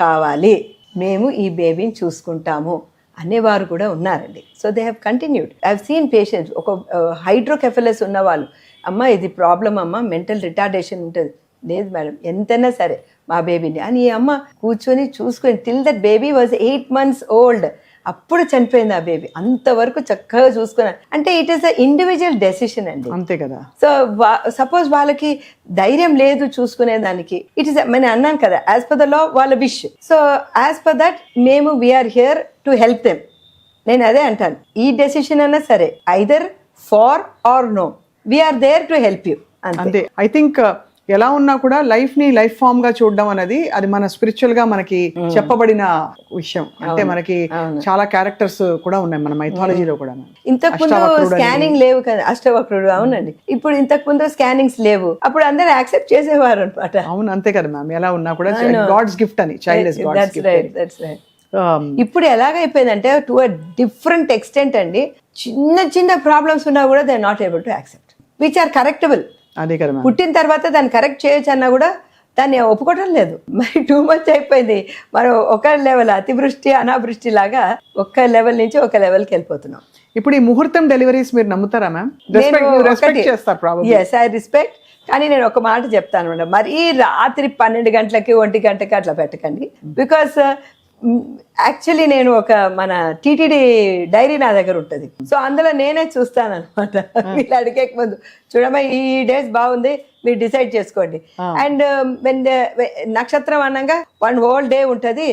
కావాలి, మేము ఈ బేబీని చూసుకుంటాము అనేవారు కూడా ఉన్నారండి. So they have continued. I have seen patients, ఒక హైడ్రోకెఫలస్ ఉన్న వాళ్ళు, అమ్మ ఇది ప్రాబ్లం అమ్మ, మెంటల్ రిటార్డేషన్ ఉంటుంది, లేదు మేడం ఎంతైనా సరే మా బేబీని అని ఈ అమ్మ కూర్చొని చూసుకొని till that baby was 8 months old, అప్పుడు చనిపోయింది ఆ బేబీ. అంతవరకు చక్కగా చూసుకున్నారు. అంటే it is a individual decision అండి, అంతే కదా. సో సపోజ్ వాళ్ళకి ధైర్యం లేదు చూసుకునే దానికి, ఇట్ ఈస్, నేను అన్నాను కదా, యాజ్ పర్ ద లా వాళ్ళ wish. So as per that మేము we are here to help them. నేను అదే అంటాను, ఈ డెసిషన్ అన్నా సరే, either for or no, we are there to help you. అంతే. ఐ థింక్ ఎలా ఉన్నా కూడా లైఫ్ ని లైఫ్ ఫామ్ గా చూడడం అనేది అది మన స్పిరిచువల్ గా మనకి చెప్పబడిన విషయం. అంటే మనకి చాలా క్యారెక్టర్స్ కూడా ఉన్నాయి మన మైథాలజీలో కూడా. ఇంతకు ముందు స్కానింగ్ లేవు కదా, అష్టవక్రుడు. అవునండి, ఇప్పుడు ఇంతకు ముందు స్కానింగ్స్ లేవు, అప్పుడు అందరూ యాక్సెప్ట్ చేసేవారు అనమాట. అవును, అంతే కదా మ్యామ్. ఎలా ఉన్నా కూడా గాడ్స్ గిఫ్ట్ అని, చైల్డ్ ఇస్ గాడ్స్ గిఫ్ట్. ఇప్పుడు ఎలాగైపోయిందంటే టు అ డిఫరెంట్ ఎక్స్టెంట్ అండి, చిన్న చిన్న ప్రాబ్లమ్స్ ఉన్నా కూడా they are not able to accept which are correctable. అదే కదా మ్యామ్. పుట్టిన తర్వాత దాన్ని కరెక్ట్ చేయొచ్చు అన్నా కూడా దాన్ని ఒప్పుకోవడం లేదు. మరి టూ మచ్ అయిపోయింది. మనం ఒక లెవెల్ అతివృష్టి అనావృష్టి లాగా ఒక లెవెల్ నుంచి ఒక లెవెల్కి వెళ్ళిపోతున్నాం. ఇప్పుడు ఈ ముహూర్తం డెలివరీస్ మీరు నమ్ముతారా మ్యామ్? రెస్పెక్ట్ చేస్తారు ప్రాబ్లమ్. Yes, I respect. కానీ నేను ఒక మాట చెప్తాను మేడం, మరీ రాత్రి 12 గంటలకి 1 గంటకి అట్లా పెట్టకండి. బికాస్ యాక్చువల్లీ నేను ఒక మన టీటీడీ డైరీ నా దగ్గర ఉంటుంది. సో అందులో నేనే చూస్తాను అనమాట. వీళ్ళు అడిగే ముందు చూడమ్మా ఈ డేస్ బాగుంది, మీరు డిసైడ్ చేసుకోండి. అండ్ నక్షత్రం అనగా 1 హోల్ డే ఉంటుంది,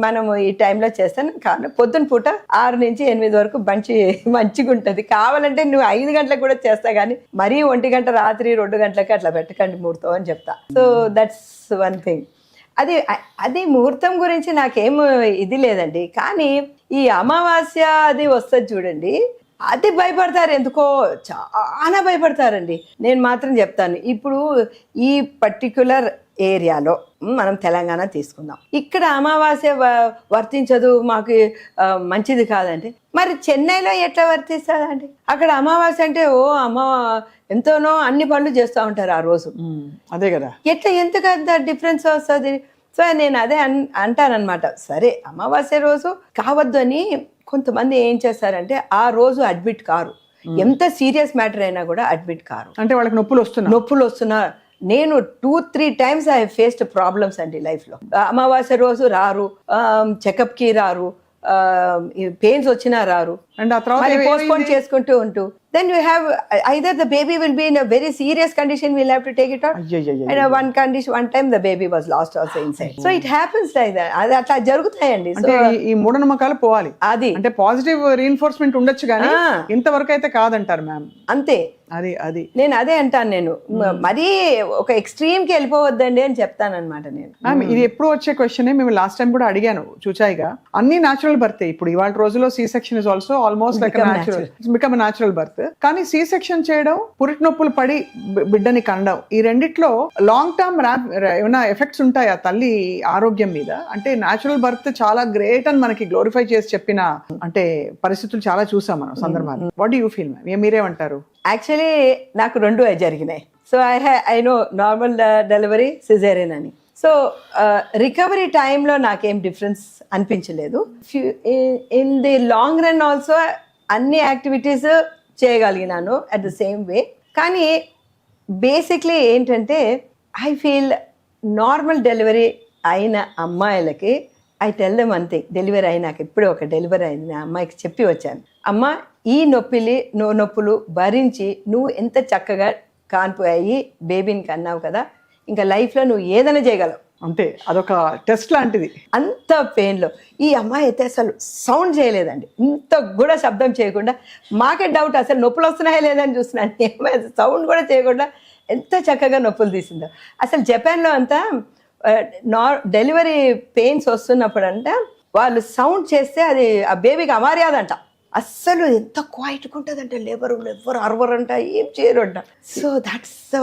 మనం ఈ టైంలో చేస్తాను. కానీ పొద్దున పూట 6 నుంచి 8 వరకు మంచిగా ఉంటుంది. కావాలంటే నువ్వు 5 గంటలకు కూడా చేస్తా, కానీ మరీ 1 గంట రాత్రి 2 గంటలకి అట్లా పెట్టకండి ముహూర్తం అని చెప్తా. So that's one thing. అది ముహూర్తం గురించి నాకేం ఇది లేదండి. కానీ ఈ అమావాస్య అది వస్తుంది చూడండి, అది భయపడతారు, ఎందుకో చాలా భయపడతారండి. నేను మాత్రం చెప్తాను, ఇప్పుడు ఈ పర్టిక్యులర్ ఏరియాలో మనం తెలంగాణ తీసుకుందాం, ఇక్కడ అమావాస్య వర్తించదు, మాకు మంచిది కాదండి. మరి చెన్నైలో ఎట్లా వర్తిస్తుందండి? అక్కడ అమావాస్య అంటే ఓ ఎంతోనో అన్ని పనులు చేస్తూ ఉంటారు ఆ రోజు. అదే కదా, ఎట్లా ఎందుకు అంత డిఫరెన్స్ వస్తుంది? సో నేను అదే అంటానన్నమాట. సరే అమావాస్య రోజు కావద్దు అని కొంతమంది ఏం చేస్తారంటే ఆ రోజు అడ్మిట్ కారు, ఎంత సీరియస్ మ్యాటర్ అయినా కూడా అడ్మిట్ కారు. అంటే వాళ్ళకి నొప్పులు వస్తున్నా నేను 2-3 times ఐ ఫేస్డ్ ప్రాబ్లమ్స్ అండి లైఫ్ లో. అమావాస్య రోజు రారు, చెకప్ కి రారు, పెయిన్స్ వచ్చినా రారు, అండ్ ఆ తర్వాత పోస్ట్పోన్ చేసుకుంటూ ఉంటూ then you have either the baby will be in a very serious condition, we'll have to take it out, and one time the baby was lost also inside. So it happens like that. అది అట్లా జరుగుతాయండి. అంటే ఈ మూఢనమ్మకాలు పోవాలి, అది అంటే positive reinforcement ఉండొచ్చు కానీ ఇంతవరకు అయితే కాదంటారు మ్యామ్. అంతే, అది నేను అదే అంటాను. నేను మరీ ఒక ఎక్స్ట్రీమ్ కి వెళ్ళిపోవద్దండి అని చెప్తాను అనమాట. నేను మ్యామ్ ఇది ఎప్పుడు వచ్చే క్వశ్చన్, మేము లాస్ట్ టైం కూడా అడిగాను చూచాయిగా, అన్ని న్యాచురల్ బర్త్. ఇప్పుడు ఇవాళ రోజులో C section is also almost like become natural birth. కానీ సి సెక్షన్ చేయడం, పురిటి నొప్పులు పడి బిడ్డని కండం, ఈ రెండిట్లో లాంగ్ టర్మ్ ఏమైనా ఎఫెక్ట్స్ ఉంటాయా తల్లి ఆరోగ్యం మీద? అంటే న్యాచురల్ బర్త్ చాలా గ్రేట్ అని మనకి గ్లోరిఫై చేసి చెప్పిన అంటే పరిస్థితులు చాలా చూసాం మనం సందర్భాలు. What do you feel ma'am? మీరేమంటారు? యాక్చువల్లీ నాకు 2 జరిగినాయి. So I know normal delivery, caesarean అని. సో రికవరీ టైంలో నాకేం డిఫరెన్స్ అనిపించలేదు. In the long run also అన్ని యాక్టివిటీస్ చేయగలిగినాను అట్ ద సేమ్ వే. కానీ బేసిక్లీ ఏంటంటే ఐ ఫీల్ నార్మల్ డెలివరీ అయిన అమ్మాయిలకి I tell them one thing. Delivery అయినాక ఇప్పుడు ఒక డెలివరీ అయిన అమ్మాయికి చెప్పి వచ్చాను, అమ్మ ఈ నొప్పులు భరించి నువ్వు ఎంత చక్కగా కాన్పు అయ్యి బేబీని కన్నావు కదా, ఇంకా లైఫ్లో నువ్వు ఏదైనా చేయగలవు. అంతే, అదొక టెస్ట్ లాంటిది. అంత పెయిన్లో ఈ అమ్మాయి అయితే అసలు సౌండ్ చేయలేదండి, ఇంత కూడా శబ్దం చేయకుండా. మాకే డౌట్ అసలు నొప్పులు వస్తున్నాయా లేదని చూస్తున్నాను. ఏమైనా సౌండ్ కూడా చేయకుండా ఎంత చక్కగా నొప్పులు తీసిందో. అసలు జపాన్లో అంతా డెలివరీ పెయిన్స్ వస్తున్నప్పుడు అంట వాళ్ళు సౌండ్ చేస్తే అది ఆ బేబీకి అమర్యాదంట. అస్సలు ఎంత క్వైట్గా ఉంటుందంటే, లేబర్ ఎవరు అరవరంట, ఏం చేయరంట. So that's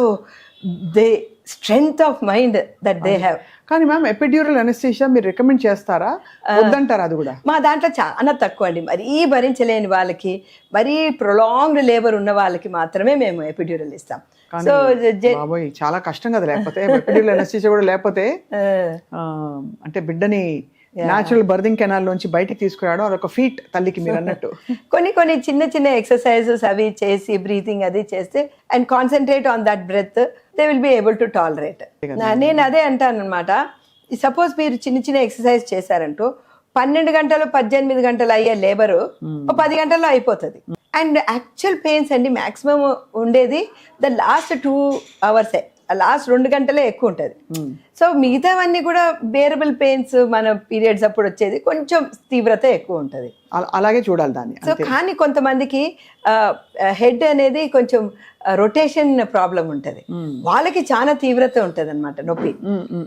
they strength of mind that they have. కానీ మ్యామ్ ఎపిడ్యూరల్ అనెస్థీషియా మీరు రికమెండ్ చేస్తారా, వద్దంటారా? అది కూడా మా దాంట్లో చాలా తక్కువ అండి. మరీ భరించలేని వాళ్ళకి, మరీ ప్రొలాంగ్డ్ లేబర్ ఉన్న వాళ్ళకి మాత్రమే మేము ఎపిడ్యూరల్ ఇస్తాం. సో చాలా కష్టం కదా, లేకపోతే ఎపిడ్యూరల్ అనెస్థీషియా కూడా లేకపోతే అంటే బిడ్డని న్యాచురల్ బర్దింగ్ కెనాల్ నుంచి బయటికి తీసుకురావడం అదొక ఫీట్ తల్లికి, మీరు అన్నట్టు. కొన్ని చిన్న ఎక్సర్సైజెస్ అవి చేసి బ్రీతింగ్ అది చేస్తే and concentrate on that breath, they will be able to tolerate. నేను అదే అంటాను అనమాట. సపోజ్ మీరు చిన్న ఎక్సర్సైజ్ చేశారంటూ 12 గంటలు 18 గంటలు అయ్యే లేబరు 10 గంటల్లో అయిపోతుంది. అండ్ యాక్చువల్ పెయిన్స్ అండి మ్యాక్సిమం ఉండేది ద లాస్ట్ 2 hours. లాస్ట్ 2 గంటలే ఎక్కువ ఉంటుంది. సో మిగతావన్నీ కూడా బేరబుల్ పెయిన్స్ మన పీరియడ్స్ అప్పుడు వచ్చేది కొంచెం తీవ్రత ఎక్కువ ఉంటుంది. అలాగే చూడాలి దాన్ని. సో కానీ కొంతమందికి హెడ్ అనేది కొంచెం రొటేషన్ ప్రాబ్లం ఉంటుంది, వాళ్ళకి చాలా తీవ్రత ఉంటుంది అనమాట నొప్పి,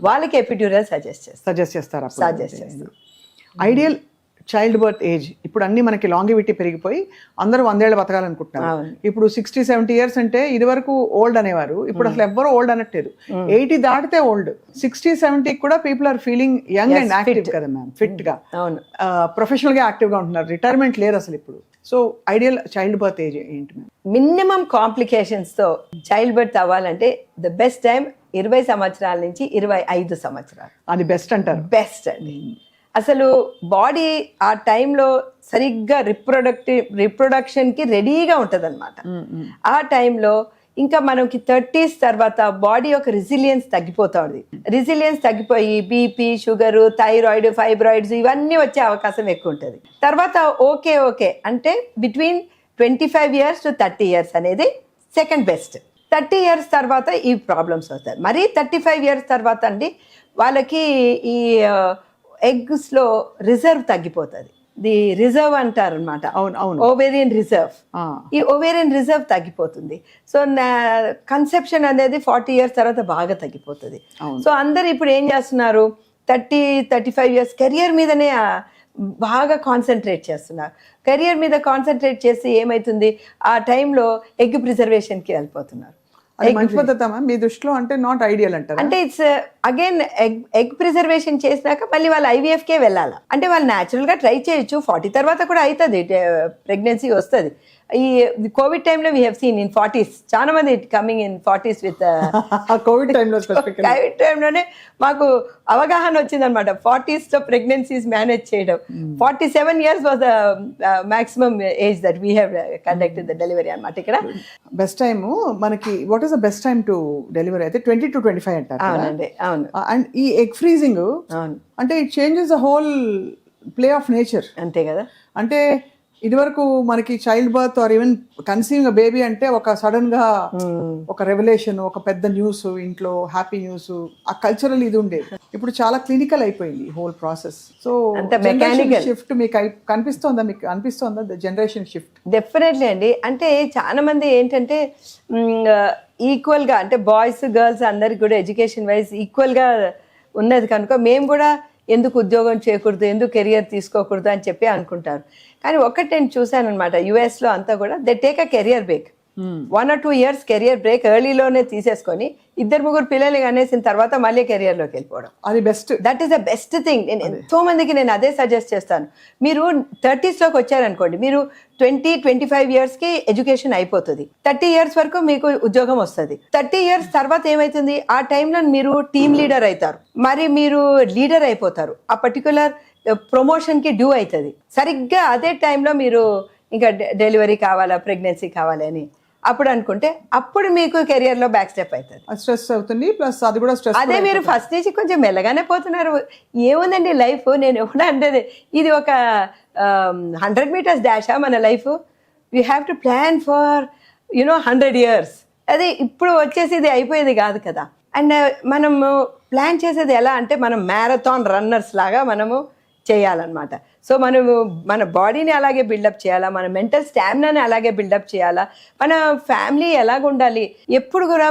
వాళ్ళకి ఎపిడ్యూరల్ సజెస్ట్ చేస్తారు. ఐడియల్ చైల్డ్ బర్త్ ఏజ్ ఇప్పుడు అన్ని మనకి లాంగివిటీ పెరిగిపోయి అందరూ 100 ఏళ్ళు బతకాలనుకుంటున్నారు. ఇప్పుడు 60-70 ఇయర్స్ అంటే ఇది వరకు ఓల్డ్ అనేవారు, ఇప్పుడు అసలు ఎవ్వరు ఓల్డ్ అనట్లేదు. 80 దాటితే ఓల్డ్, 60-70 కూడా people are feeling young and active కదా మ్యామ్, ఫిట్ గా, ప్రొఫెషనల్ గా యాక్టివ్ గా ఉంటున్నారు, రిటైర్మెంట్ లేదు అసలు ఇప్పుడు. So ideal child birth age ఏంటి మ్యామ్? మినిమం కాంప్లికేషన్స్ తో చైల్డ్ బర్త్ అవ్వాలంటే ద బెస్ట్ టైం 20 సంవత్సరాల నుంచి 25 సంవత్సరాలు. అది బెస్ట్ అంటారు. బెస్ట్ అండి. అసలు బాడీ ఆ టైంలో సరిగ్గా రిప్రొడక్షన్కి రెడీగా ఉంటుంది అనమాట. ఆ టైంలో ఇంకా మనకి 30s తర్వాత బాడీ యొక్క రెసిలియన్స్ తగ్గిపోతుంది. రెసిలియన్స్ తగ్గిపోయి బీపీ, షుగరు, థైరాయిడ్, ఫైబ్రాయిడ్స్ ఇవన్నీ వచ్చే అవకాశం ఎక్కువ ఉంటుంది. తర్వాత ఓకే అంటే బిట్వీన్ 25 years to 30 years అనేది సెకండ్ బెస్ట్. 30 years తర్వాత ఈ ప్రాబ్లమ్స్ వస్తాయి. మరీ 35 years తర్వాత అండి వాళ్ళకి ఈ ఎగ్స్ లో రిజర్వ్ తగ్గిపోతుంది. ది రిజర్వ్ అంటారు అనమాట, ఓవేరియన్ రిజర్వ్. ఈ ఓవేరియన్ రిజర్వ్ తగ్గిపోతుంది. సో కన్సెప్షన్ అనేది 40 years తర్వాత బాగా తగ్గిపోతుంది. సో అందరు ఇప్పుడు ఏం చేస్తున్నారు, 30-35 years కెరియర్ మీదనే బాగా కాన్సన్ట్రేట్ చేస్తున్నారు. కెరియర్ మీద కాన్సన్ట్రేట్ చేసి ఏమవుతుంది, ఆ టైంలో ఎగ్ ప్రిజర్వేషన్కి వెళ్ళిపోతున్నారు. మీ దృష్టిలో అంటే నాట్ ఐడియల్ అంటారు. అంటే ఇట్స్ అగైన్ ఎగ్ ప్రిజర్వేషన్ చేసినాక మళ్ళీ వాళ్ళు IVF కే వెళ్ళాలి. అంటే వాళ్ళు న్యాచురల్ గా ట్రై చేయొచ్చు, 40 తర్వాత కూడా అవుతుంది, ప్రెగ్నెన్సీ వస్తుంది. ఈ కోవిడ్ టైంలో we have seen in 40s చాలా మంది coming in 40s with Covid టైంలోనే మాకు అవగాహన వచ్చింది అనమాట. 40s లో ప్రెగ్నెన్సీస్ మేనేజ్ చేయడం. 47 years was the maximum age that we have conducted the delivery అనమాట. ఇక్కడ బెస్ట్ టైం మనకి what is the best time to delivery అయితే 20 to 25 అంటారు. అవునండి, అవును. అండ్ ఈ ఎగ్ ఫ్రీజింగ్ అంటే it changes the whole play of nature. అంతే కదా. అంటే ఇదివరకు మనకి child birth are even conceiving baby అంటే ఒక సడన్ గా ఒక రెవల్యూషన్, ఒక పెద్ద న్యూస్, ఇంట్లో హ్యాపీ న్యూస్, ఆ కల్చరల్ ఇది ఉండేది. ఇప్పుడు చాలా క్లినికల్ అయిపోయింది whole process. So mechanical shift మీకు కనిపిస్తోందా, మీకు అనిపిస్తోందా జనరేషన్ షిఫ్ట్? డెఫినెట్లీ అండి. అంటే చాలా మంది ఏంటంటే ఈక్వల్ గా, అంటే బాయ్స్ గర్ల్స్ అందరికి కూడా ఎడ్యుకేషన్ వైజ్ ఈక్వల్ గా ఉన్నది కనుక మేము కూడా ఎందుకు ఉద్యోగం చేయకూడదు, ఎందుకు కెరియర్ తీసుకోకూడదు అని చెప్పి అనుకుంటారు. కానీ ఒక్కటి నేను చూశాను అనమాట, US లో అంతా కూడా they take a career break. 1 or 2 years career break ఎర్లీలోనే తీసేసుకొని 2-3 పిల్లలు అనేసిన తర్వాత మళ్ళీ కెరియర్లోకి వెళ్ళిపోవడం, అది best. That is the best thing. నేను ఎంతో మందికి నేను అదే సజెస్ట్ చేస్తాను. మీరు 30s లోకి వచ్చారనుకోండి, మీరు 20-25 yearsకి ఎడ్యుకేషన్ అయిపోతుంది, 30 years వరకు మీకు ఉద్యోగం వస్తుంది. 30 years తర్వాత ఏమవుతుంది, ఆ టైంలో మీరు టీమ్ లీడర్ అవుతారు, మరి మీరు లీడర్ అయిపోతారు, ఆ పర్టికులర్ ప్రమోషన్కి డ్యూ అవుతుంది. సరిగ్గా అదే టైంలో మీరు ఇంకా డెలివరీ కావాలా, ప్రెగ్నెన్సీ కావాలి అని అప్పుడు అనుకుంటే అప్పుడు మీకు కెరియర్ లో బ్యాక్ స్టెప్ అవుతుంది, స్ట్రెస్ అవుతుంది. ప్లస్ అది కూడా స్ట్రెస్. అదే మీరు ఫస్ట్ నుంచి కొంచెం మెల్లగానే పోతున్నారు. ఏముందండి లైఫ్, నేను ఎప్పుడు అంటే ఇది ఒక 100 meters డాషా మన life. You have to plan for 100 years. అది ఇప్పుడు వచ్చేసి ఇది అయిపోయేది కాదు కదా. అండ్ మనము ప్లాన్ చేసేది ఎలా అంటే మనం మ్యారథాన్ రన్నర్స్ లాగా మనము చేయాలన్నమాట. సో మనము మన బాడీని అలాగే బిల్డప్ చేయాలా, మన మెంటల్ స్టామినాని అలాగే బిల్డప్ చేయాలా, మన ఫ్యామిలీ ఎలాగ ఉండాలి. ఎప్పుడు కూడా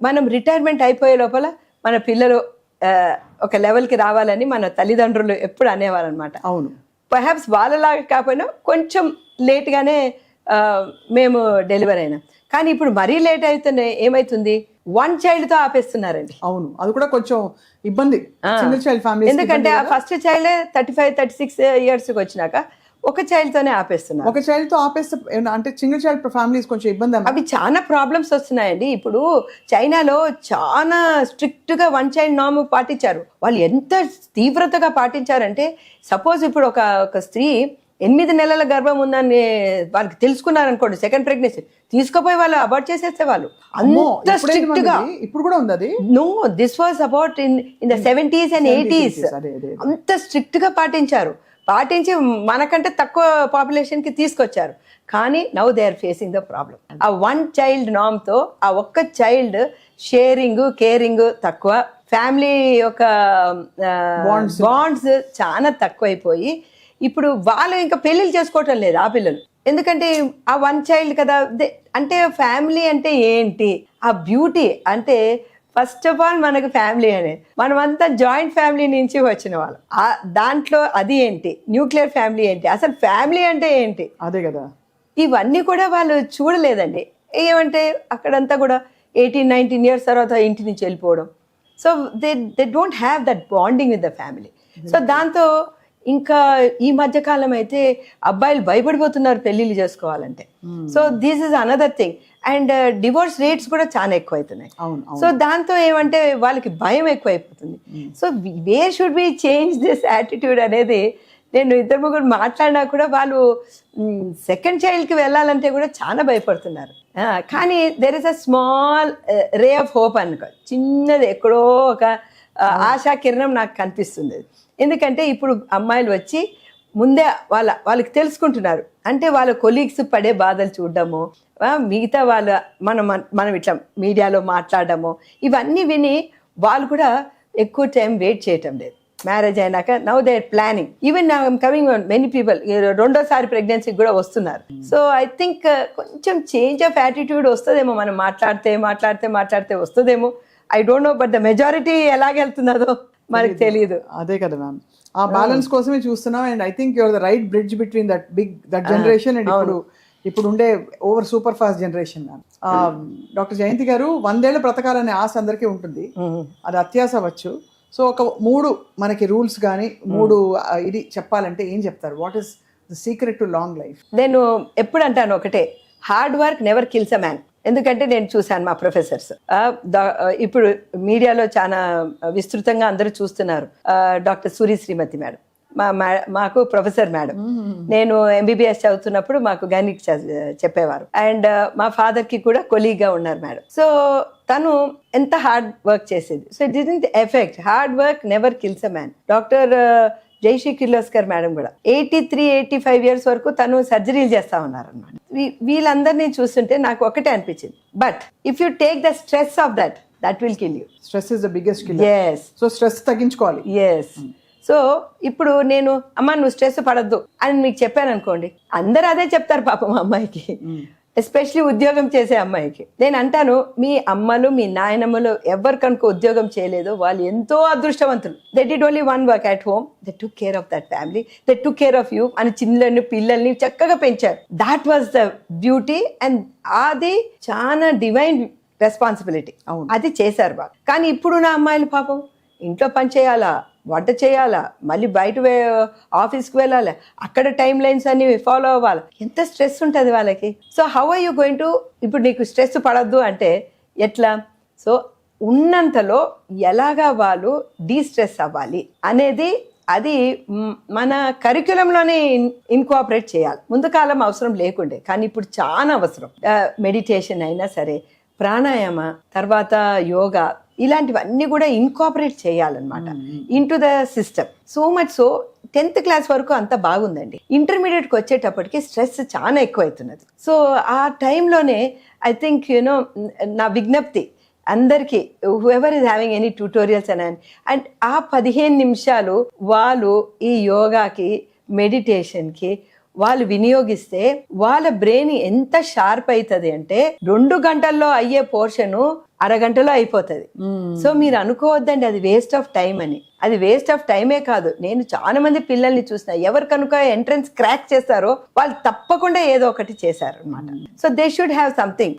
మనం రిటైర్మెంట్ అయిపోయే లోపల మన పిల్లలు ఒక లెవెల్కి రావాలని మన తల్లిదండ్రులు ఎప్పుడు అనేవారు అనమాట. అవును, పర్హాప్స్ వాళ్ళలాగా కాకపోయినా కొంచెం లేట్గానే మేము డెలివరీ అయినాం. కానీ ఇప్పుడు మరీ లేట్ అవుతుంది, ఏమైతుంది, 1 child తో ఆపేస్తున్నారండి. అవును, అది కూడా కొంచెం ఇబ్బంది సింగిల్ చైల్డ్ ఫ్యామిలీ. ఎందుకంటే ఆ ఫస్ట్ చైల్డ్ 35-36 years వచ్చినాక ఒక చైల్డ్ తోనే ఆపేస్తున్నారు. ఒక చైల్డ్ తో ఆపేస్తే అంటే సింగిల్ చైల్డ్ ఫ్యామిలీస్ కొంచెం ఇబ్బంది. అవి చాలా ప్రాబ్లమ్స్ వస్తున్నాయండి. ఇప్పుడు చైనాలో చాలా స్ట్రిక్ట్ గా 1 child నార్మ్ పాటించారు. వాళ్ళు ఎంత తీవ్రతగా పాటించారంటే, సపోజ్ ఇప్పుడు ఒక స్త్రీ 8 నెలల గర్భం ఉందని వాళ్ళకి తెలుసుకున్నారనుకోండి, సెకండ్ ప్రెగ్నెన్సీ తీసుకుపోయి వాళ్ళు అబార్ట్ చేసేస్తే వాళ్ళు అంత స్ట్రిక్ట్ గా. ఇప్పుడు కూడా ఉంది అది. No, this was about in the 70s and 80s. అంత స్ట్రిక్ట్ గా పాటించి మనకంటే తక్కువ పాపులేషన్ కి తీసుకొచ్చారు. కానీ now they are facing the problem. ఆ వన్ చైల్డ్ నామ్తో ఆ ఒక్క చైల్డ్ షేరింగ్ కేరింగ్ తక్కువ, ఫ్యామిలీ యొక్క బాండ్స్ చాలా తక్కువైపోయి ఇప్పుడు వాళ్ళు ఇంకా పెళ్ళిళ్ళు చేసుకోవటం లేదు ఆ పిల్లలు. ఎందుకంటే ఆ వన్ చైల్డ్ కదా. అంటే ఫ్యామిలీ అంటే ఏంటి, ఆ బ్యూటీ అంటే ఫస్ట్ ఆఫ్ ఆల్ మనకు ఫ్యామిలీ అనేది, మనమంతా జాయింట్ ఫ్యామిలీ నుంచి వచ్చిన వాళ్ళం. దాంట్లో అది ఏంటి, న్యూక్లియర్ ఫ్యామిలీ ఏంటి, అసలు ఫ్యామిలీ అంటే ఏంటి, అదే కదా. ఇవన్నీ కూడా వాళ్ళు చూడలేదండి. ఏమంటే అక్కడంతా కూడా 18-19 years తర్వాత ఇంటి నుంచి వెళ్ళిపోవడం. So they don't have that bonding with the family. So దాంతో ఇంకా ఈ మధ్యకాలం అయితే అబ్బాయిలు భయపడిపోతున్నారు పెళ్ళిళ్ళు చేసుకోవాలంటే. So this is another thing. And divorce rates కూడా చాలా ఎక్కువ అవుతున్నాయి. సో దాంతో ఏమంటే వాళ్ళకి భయం ఎక్కువైపోతుంది. So where should be change this attitude అనేది నేను ఇద్దరు ముగ్గురు మాట్లాడినా కూడా వాళ్ళు సెకండ్ చైల్డ్కి వెళ్ళాలంటే కూడా చాలా భయపడుతున్నారు. కానీ there is a small ray of hope అనుకో, చిన్నది ఎక్కడో ఒక ఆశా కిరణం నాకు కనిపిస్తుంది. ఎందుకంటే ఇప్పుడు అమ్మాయిలు వచ్చి ముందే వాళ్ళకి తెలుసుకుంటున్నారు. అంటే వాళ్ళ కొలీగ్స్ పడే బాధలు చూడడము, మిగతా మనం ఇట్లా మీడియాలో మాట్లాడడము, ఇవన్నీ విని వాళ్ళు కూడా ఎక్కువ టైం వెయిట్ చేయటం లేదు. మ్యారేజ్ అయినాక now they are planning. Even నా కమింగ్ మెనీ పీపుల్ రెండోసారి ప్రెగ్నెన్సీకి కూడా వస్తున్నారు. సో ఐ థింక్ కొంచెం చేంజ్ ఆఫ్ యాటిట్యూడ్ వస్తుందేమో, మనం మాట్లాడితే వస్తుందేమో. I don't know, but the majority ఎలాగెళ్తున్నదో మనకు తెలియదు. అదే కదా మ్యామ్, ఆ బ్యాలెన్స్ కోసమే చూస్తున్నాం. And I think your the right bridge between that generation and ఇప్పుడు ఉండే over super fast generation. Doctor Jayanthi గారు, 100 ఏళ్ళు బ్రతకాలనే ఆశ అందరికీ ఉంటుంది. అది అత్యాశ అవ్వచ్చు. సో ఒక 3 మనకి రూల్స్ కానీ 3 ఇది చెప్పాలంటే ఏం చెప్తారు? What is the secret to long life? నేను ఎప్పుడు అంటాను ఒకటే, hard work never kills a man. ఎందుకంటే నేను చూశాను మా ప్రొఫెసర్స్, ఇప్పుడు మీడియాలో చాలా విస్తృతంగా అందరూ చూస్తున్నారు. డాక్టర్ సూరి శ్రీమతి మేడం మాకు ప్రొఫెసర్ మేడం. నేను MBBS చదువుతున్నప్పుడు మాకు గైనిక్ చెప్పేవారు. అండ్ మా ఫాదర్ కి కూడా కొలీగ్ గా ఉన్నారు మేడం. సో తను ఎంత హార్డ్ వర్క్ చేసేది. So it didn't effect. Hard work never kills a man. Doctor Jayashree Kirloskar madam కూడా 83-85 years వరకు తను సర్జరీలు చేస్తా ఉన్నారు అన్నమాట. వీళ్ళందరినీ చూస్తుంటే నాకు ఒకటే అనిపించింది, but if you take the stress of that will kill you. Stress is the biggest killer. yes so stress తగ్గించుకోవాలి. yes సో ఇప్పుడు నేను అమ్మ నువ్వు స్ట్రెస్ పడద్దు అని మీకు చెప్పాను అనుకోండి, అందరూ అదే చెప్తారు పాపం అమ్మాయికి, ఎస్పెషలీ ఉద్యోగం చేసే అమ్మాయికి. నేను అంటాను, మీ అమ్మలు మీ నాయనమ్మలు ఎవరు కనుక ఉద్యోగం చేయలేదో వాళ్ళు ఎంతో అదృష్టవంతులు. They did only one work at home, they took care of that family, they took care of you అని చిన్నని పిల్లల్ని చక్కగా పెంచారు. That was the beauty. And అది చాలా డివైన్ రెస్పాన్సిబిలిటీ. అది చేశారు బాగా. కానీ ఇప్పుడు నా అమ్మాయిలు పాపం ఇంట్లో పని చేయాలా, వంట చేయాలా, మళ్ళీ బయట ఆఫీస్కి వెళ్ళాలి, అక్కడ టైం లైన్స్ అన్ని ఫాలో అవ్వాలి, ఎంత స్ట్రెస్ ఉంటుంది వాళ్ళకి. So how are you going to, ఇప్పుడు నీకు స్ట్రెస్ పడద్దు అంటే ఎట్లా? సో ఉన్నంతలో ఎలాగా వాళ్ళు డీస్ట్రెస్ అవ్వాలి అనేది అది మన కరిక్యులంలోనే ఇన్కాపరేట్ చేయాలి. ముందు కాలం అవసరం లేకుండే, కానీ ఇప్పుడు చాలా అవసరం. మెడిటేషన్ అయినా సరే, ప్రాణాయామ, తర్వాత యోగా, ఇలాంటివన్నీ కూడా ఇన్కాపరేట్ చేయాలన్నమాట into the system. So much so 10th class వరకు అంత బాగుందండి. ఇంటర్మీడియట్కి వచ్చేటప్పటికి స్ట్రెస్ చాలా ఎక్కువ అవుతున్నది. సో ఆ టైంలోనే ఐ థింక్ నా విజ్ఞప్తి అందరికీ, whoever is having any tutorials and ఆ 15 నిమిషాలు వాళ్ళు ఈ యోగాకి, మెడిటేషన్కి వాళ్ళు వినియోగిస్తే వాళ్ళ బ్రెయిన్ ఎంత షార్ప్ అవుతుంది అంటే 2 గంటల్లో అయ్యే పోర్షను అరగంటలో అయిపోతుంది. సో మీరు అనుకోవద్దండి అది వేస్ట్ ఆఫ్ టైం అని. అది వేస్ట్ ఆఫ్ టైమే కాదు. నేను చాలా మంది పిల్లల్ని చూసిన, ఎవరు కనుక ఎంట్రన్స్ క్రాక్ చేస్తారో వాళ్ళు తప్పకుండా ఏదో ఒకటి చేశారు అనమాట. So they should have something.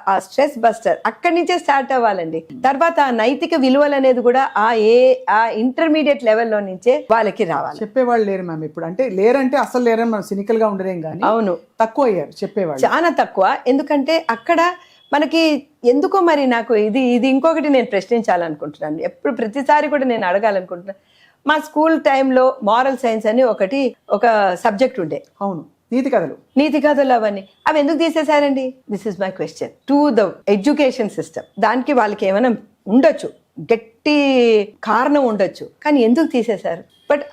ఆ స్ట్రెస్ బస్టర్ అక్కడి నుంచే స్టార్ట్ అవ్వాలండి. తర్వాత ఆ నైతిక విలువలు అనేది కూడా ఆ ఇంటర్మీడియట్ లెవెల్లో నుంచే వాళ్ళకి రావాలి. చెప్పేవాళ్ళు లేరు మ్యామ్ ఇప్పుడు. అంటే లేరంటే అసలు లేరని మనం సినికల్ గా ఉండలేం, కానీ అవును తక్కువ అయ్యారు చెప్పేవాళ్ళు, చాలా తక్కువ. ఎందుకంటే అక్కడ మనకి ఎందుకో మరి నాకు ఇది ఇంకొకటి నేను ప్రశ్నించాలనుకుంటున్నాను. ఎప్పుడు ప్రతిసారి కూడా నేను అడగాలనుకుంటున్నాను. మా స్కూల్ టైంలో మారల్ సైన్స్ అని ఒక సబ్జెక్ట్ ఉండే. అవును, నీతి కథలు అవన్నీ అవి ఎందుకు తీసేశారండి? This is my question to the education system. దానికి వాళ్ళకి ఏమైనా ఉండొచ్చు, గట్టి కారణం ఉండొచ్చు, కానీ ఎందుకు తీసేశారు? బట్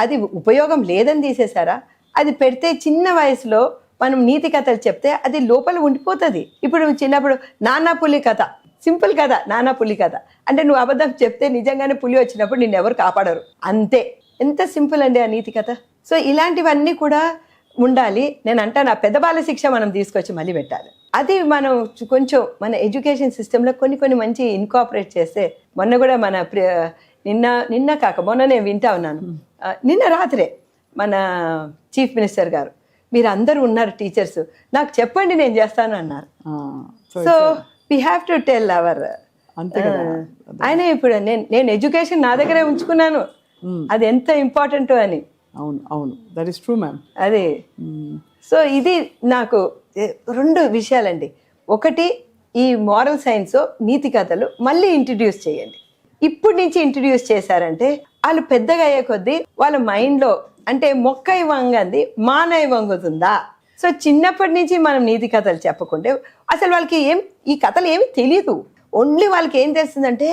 అది ఉపయోగం లేదని తీసేశారా? అది పెడితే చిన్న వయసులో మనం నీతి కథలు చెప్తే అది లోపల ఉండిపోతుంది. ఇప్పుడు నువ్వు చిన్నప్పుడు నానా పులి కథ, సింపుల్ కథ, నానా పులి కథ అంటే నువ్వు అబద్ధం చెప్తే నిజంగానే పులి వచ్చినప్పుడు నిన్ను ఎవరు కాపాడరు, అంతే. ఎంత సింపుల్ అండి ఆ నీతి కథ. సో ఇలాంటివన్నీ కూడా ఉండాలి. నేను అంటాను, ఆ పెద్ద బాల శిక్ష మనం తీసుకొచ్చి మళ్ళీ పెట్టాలి. అది మనం కొంచెం మన ఎడ్యుకేషన్ సిస్టంలో కొన్ని మంచి ఇన్కాపరేట్ చేస్తే, మొన్న కూడా మన నిన్న కాక మొన్న నేను వింటా ఉన్నాను, నిన్న రాత్రే మన చీఫ్ మినిస్టర్ గారు, మీరు అందరూ ఉన్నారు టీచర్స్, నాకు చెప్పండి నేను చేస్తాను అన్నారు. So we have to tell hour ఆయన. ఇప్పుడు నేను ఎడ్యుకేషన్ నా దగ్గరే ఉంచుకున్నాను, అది ఎంత ఇంపార్టెంట్ అని. అవును అవును, దట్ ఈస్ ట్రూ మ్యామ్. అదే. సో ఇది నాకు 2 విషయాలండి. ఒకటి, ఈ మోరల్ సైన్స్ నీతి కథలు మళ్ళీ ఇంట్రడ్యూస్ చేయండి. ఇప్పుడు నుంచి ఇంట్రడ్యూస్ చేశారంటే వాళ్ళు పెద్దగా అయ్యే కొద్దీ వాళ్ళ మైండ్లో అంటే మొక్కై వంగంది మానై వంగుతుందా. సో చిన్నప్పటి నుంచి మనం నీతి కథలు చెప్పకుంటే అసలు వాళ్ళకి ఈ కథలు ఏమి తెలియదు. ఓన్లీ వాళ్ళకి ఏం తెలుస్తుందంటే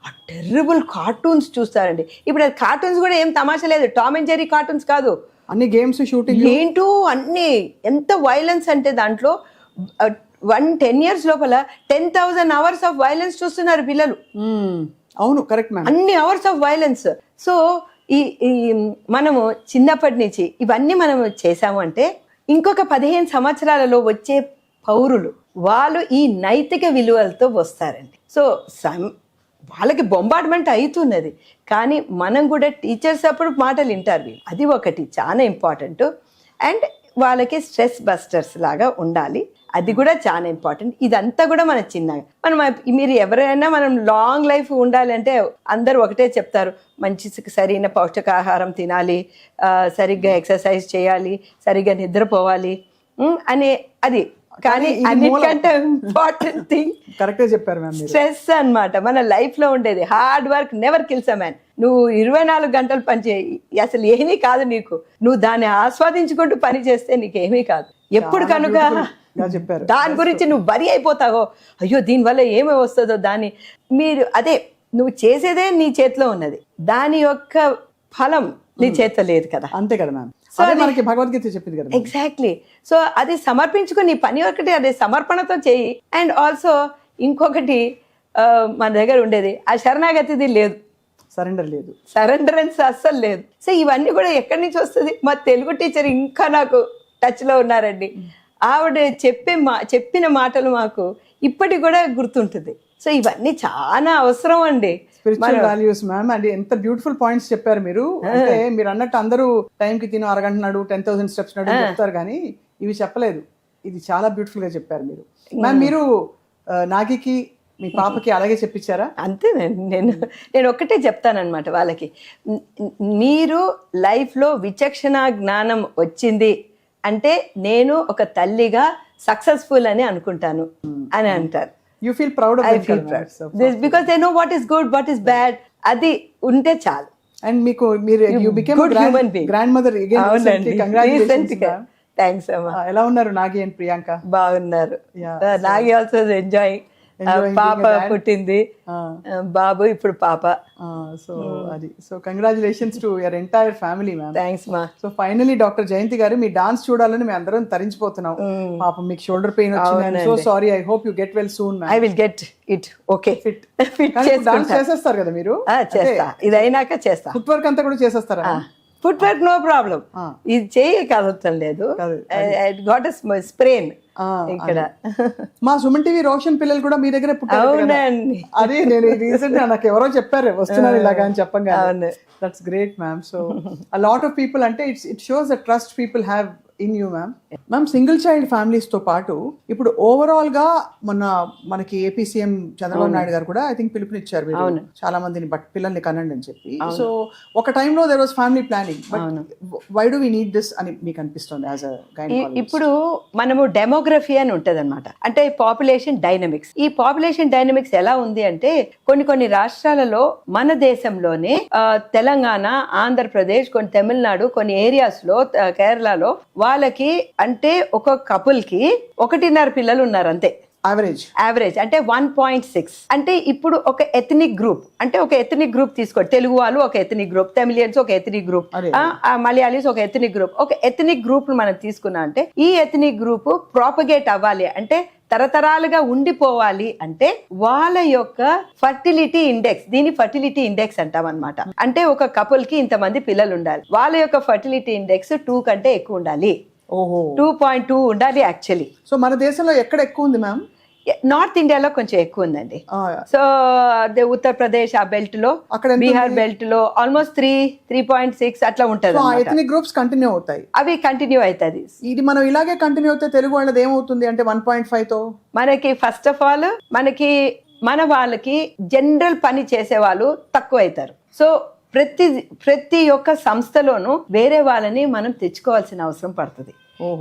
ఆ టెర్రబుల్ కార్టూన్స్ చూస్తారండి. ఇప్పుడు అది కార్టూన్స్ కూడా ఏం తమాషా లేదు, టామ్ అండ్ జెర్రీ కార్టూన్స్ కాదు, అన్ని గేమ్స్ షూటింగ్ ఏంటో అన్ని. ఎంత వైలెన్స్ అంటే దాంట్లో 10 years లోపల 10,000 hours ఆఫ్ వైలెన్స్ చూస్తున్నారు పిల్లలు. అవును, కరెక్ట్ మ్యామ్, అన్ని అవర్స్ ఆఫ్ వైలెన్స్. సో ఈ మనము చిన్నప్పటి నుంచి ఇవన్నీ మనము చేసాము అంటే ఇంకొక 15 సంవత్సరాలలో వచ్చే పౌరులు వాళ్ళు ఈ నైతిక విలువలతో వస్తారండి. సో వాళ్ళకి బొంబార్డ్మెంట్ అవుతున్నది, కానీ మనం కూడా టీచర్స్ అప్పుడు మాటలు వింటారు వీళ్ళు. అది ఒకటి చాలా ఇంపార్టెంట్. అండ్ వాళ్ళకి స్ట్రెస్ బస్టర్స్ లాగా ఉండాలి, అది కూడా చాలా ఇంపార్టెంట్. ఇదంతా కూడా మన చిన్నగా మీరు ఎవరైనా మనం లాంగ్ లైఫ్ ఉండాలంటే అందరూ ఒకటే చెప్తారు, మంచి సరైన పౌష్టికాహారం తినాలి, సరిగ్గా ఎక్సర్సైజ్ చేయాలి, సరిగ్గా నిద్రపోవాలి అనే అది. కానీ అన్నిటికంటే ఇంపార్టెంట్ థింగ్ కరెక్ట్గా చెప్పారు మ్యామ్, స్ట్రెస్ అన్నమాట. మన లైఫ్ లో ఉండేది hard work never kills a man. నువ్వు 24 గంటలు పని చేయి, అసలు ఏమీ కాదు నీకు. నువ్వు దాన్ని ఆస్వాదించుకుంటూ పని చేస్తే నీకేమీ కాదు. ఎప్పుడు కనుక చెప్పారు దాని గురించి నువ్వు బరి అయిపోతావో, అయ్యో దీనివల్ల ఏమి వస్తుందో, మీరు అదే నువ్వు చేసేదే నీ చేతిలో ఉన్నది, దాని యొక్క ఫలం నీ చేతిలో లేదు కదా. అంతే కదా మ్యామ్, మనకి భగవద్గీత చెప్పింది కదా. ఎగ్జాక్ట్లీ. సో అది సమర్పించుకుని పని ఒకటి అదే సమర్పణతో చేయి. అండ్ ఆల్సో ఇంకొకటి మన దగ్గర ఉండేది ఆ శరణాగతిది లేదు, సరెండరెన్స్ అస్సలు లేదు. సో ఇవన్నీ కూడా ఎక్కడి నుంచి వస్తుంది? మా తెలుగు టీచర్ ఇంకా నాకు టచ్ లో ఉన్నారండి. ఆవిడ చెప్పిన మాటలు మాకు ఇప్పటికి కూడా గుర్తుంటుంది. సో ఇవన్నీ చాలా అవసరం అండి. స్పిరిచువల్ వాల్యూస్ మ్యామ్, అండ్ ఎంత బ్యూటిఫుల్ పాయింట్స్ చెప్పారు మీరు. అంటే మీరు అన్నట్టు అందరూ టైంకి తిను, అరగంట నడు, 10,000 steps నడు చెప్తారు, కానీ ఇవి చెప్పలేదు. ఇది చాలా బ్యూటిఫుల్ గా చెప్పారు మీరు మ్యామ్. మీరు నాగికి మీ పాపకి అలాగే చెప్పించారా? అంతే. నేను ఒక్కటే చెప్తానన్నమాట వాళ్ళకి, మీరు లైఫ్లో విచక్షణ జ్ఞానం వచ్చింది అంటే నేను ఒక తల్లిగా సక్సెస్ఫుల్ అని అనుకుంటాను అని అంటారు. You feel proud of them. I feel proud. This because they know what is good, what is bad. అది ఉంటే చాలు. And మీరు you became good human being. grandmother again recently. Congratulations. Thanks amma. ఎలా ఉన్నారు నాగి and ప్రియాంక? బాగున్నారు. Nagi also is enjoying. పాప పుట్టింది, బాబు ఇప్పుడు పాప. సో అది, so congratulations to your entire family ma'am. Thanks మా. సో ఫైనలీ డాక్టర్ జయంతి గారు, మీ డాన్స్ చూడాలని మేము అందరం తరించిపోతున్నాం. పాపం మీకు షోల్డర్ పెయిన్ వచ్చింది. So sorry, I hope you get well soon ma'am. I will get it okay. Fit dance చేసేస్తారు కదా మీరు? చేస్తా, ఇది అయినాక చేస్తా. ఫుట్ వర్క్ అంతా కూడా చేసేస్తారా? ఫుట్ వర్క్ నో ప్రాబ్లం, ఇది చేయ కదవటం లేదు. గాట్ ఎ స్ప్రెయిన్ ఇక్కడ. మా సుమన్ టీవీ రోషన్ పిల్లలు కూడా మీ దగ్గర పుట్టారు. అవునండి, అదే నేను రీసెంట్ నాకు ఎవరో చెప్పారు వస్తున్నారు ఇలాగా అని చెప్పంగా. That's great ma'am. So a lot of people అంటే it shows the trust people have in you ma'am. Ma'am, single child families తో పాటు ఇప్పుడు ఓవరాల్ గా మనకి ఏపీ సీఎం చంద్రబాబు నాయుడు గారు కూడా ఐ థింక్ పిలుపునిచ్చారు చాలా మందిని పిల్లల్ని కనండి అని చెప్పి. సో ఒక టైంలో there was family planning, but why do we need this అని మీకు అనిపిస్తుంది యాజ్ అ గైనకాలజిస్ట్? ఇప్పుడు మనము డెమోగ్రఫీ అని ఉంటది అనమాట, అంటే పాపులేషన్ డైనమిక్స్. ఈ పాపులేషన్ డైనమిక్స్ ఎలా ఉంది అంటే కొన్ని రాష్ట్రాలలో, మన దేశంలోనే తెలంగాణ, ఆంధ్రప్రదేశ్, కొన్ని తమిళనాడు, కొన్ని ఏరియాస్ లో, కేరళలో వాళ్ళకి అంటే ఒక కపుల్ కి 1.5 పిల్లలు ఉన్నారు అంతే. యావరేజ్ అంటే 1.6. అంటే ఇప్పుడు ఒక ఎథనిక్ గ్రూప్, అంటే ఒక ఎథనిక్ గ్రూప్ తీసుకోండి. తెలుగు వాళ్ళు ఒక ఎథనిక్ గ్రూప్, తమిళియన్స్ ఒక ఎథనిక్ గ్రూప్, మలయాళీస్ ఒక ఎథనిక్ గ్రూప్. ఒక ఎథనిక్ గ్రూప్ మనం తీసుకున్నా అంటే ఈ ఎథనిక్ గ్రూప్ ప్రాపగేట్ అవ్వాలి అంటే తరతరాలుగా ఉండిపోవాలి అంటే వాళ్ళ యొక్క ఫర్టిలిటీ ఇండెక్స్, దీని ఫర్టిలిటీ ఇండెక్స్ అంటాం అనమాట. అంటే ఒక కపుల్ కి ఇంతమంది పిల్లలు ఉండాలి, వాళ్ళ యొక్క ఫర్టిలిటీ ఇండెక్స్ 2 కంటే ఎక్కువ ఉండాలి. 2.2 ఉండాలి యాక్చువల్లీ. సో మన దేశంలో ఎక్కడ ఎక్కువ ఉంది మ్యామ్? నార్త్ ఇండియాలో కొంచెం ఎక్కువ ఉందండి. సో ఉత్తరప్రదేశ్ ఆ బెల్ట్ లో, బీహార్ బెల్ట్ లో ఆల్మోస్ట్ 3.6 అట్లా ఉంటది. ఎథనిక్ గ్రూప్స్ కంటిన్యూ అవుతాయి, అవి కంటిన్యూ అవుతుంది. ఇది మనం ఇలాగే కంటిన్యూ అవుతే తెలుగు వాళ్ళది ఏమవుతుంది అంటే 1.5 తో మనకి ఫస్ట్ ఆఫ్ ఆల్ మన వాళ్ళకి జనరల్ పని చేసే వాళ్ళు తక్కువ అవుతారు. సో ప్రతి ఒక్క సంస్థలోనూ వేరే వాళ్ళని మనం తెచ్చుకోవాల్సిన అవసరం పడుతుంది.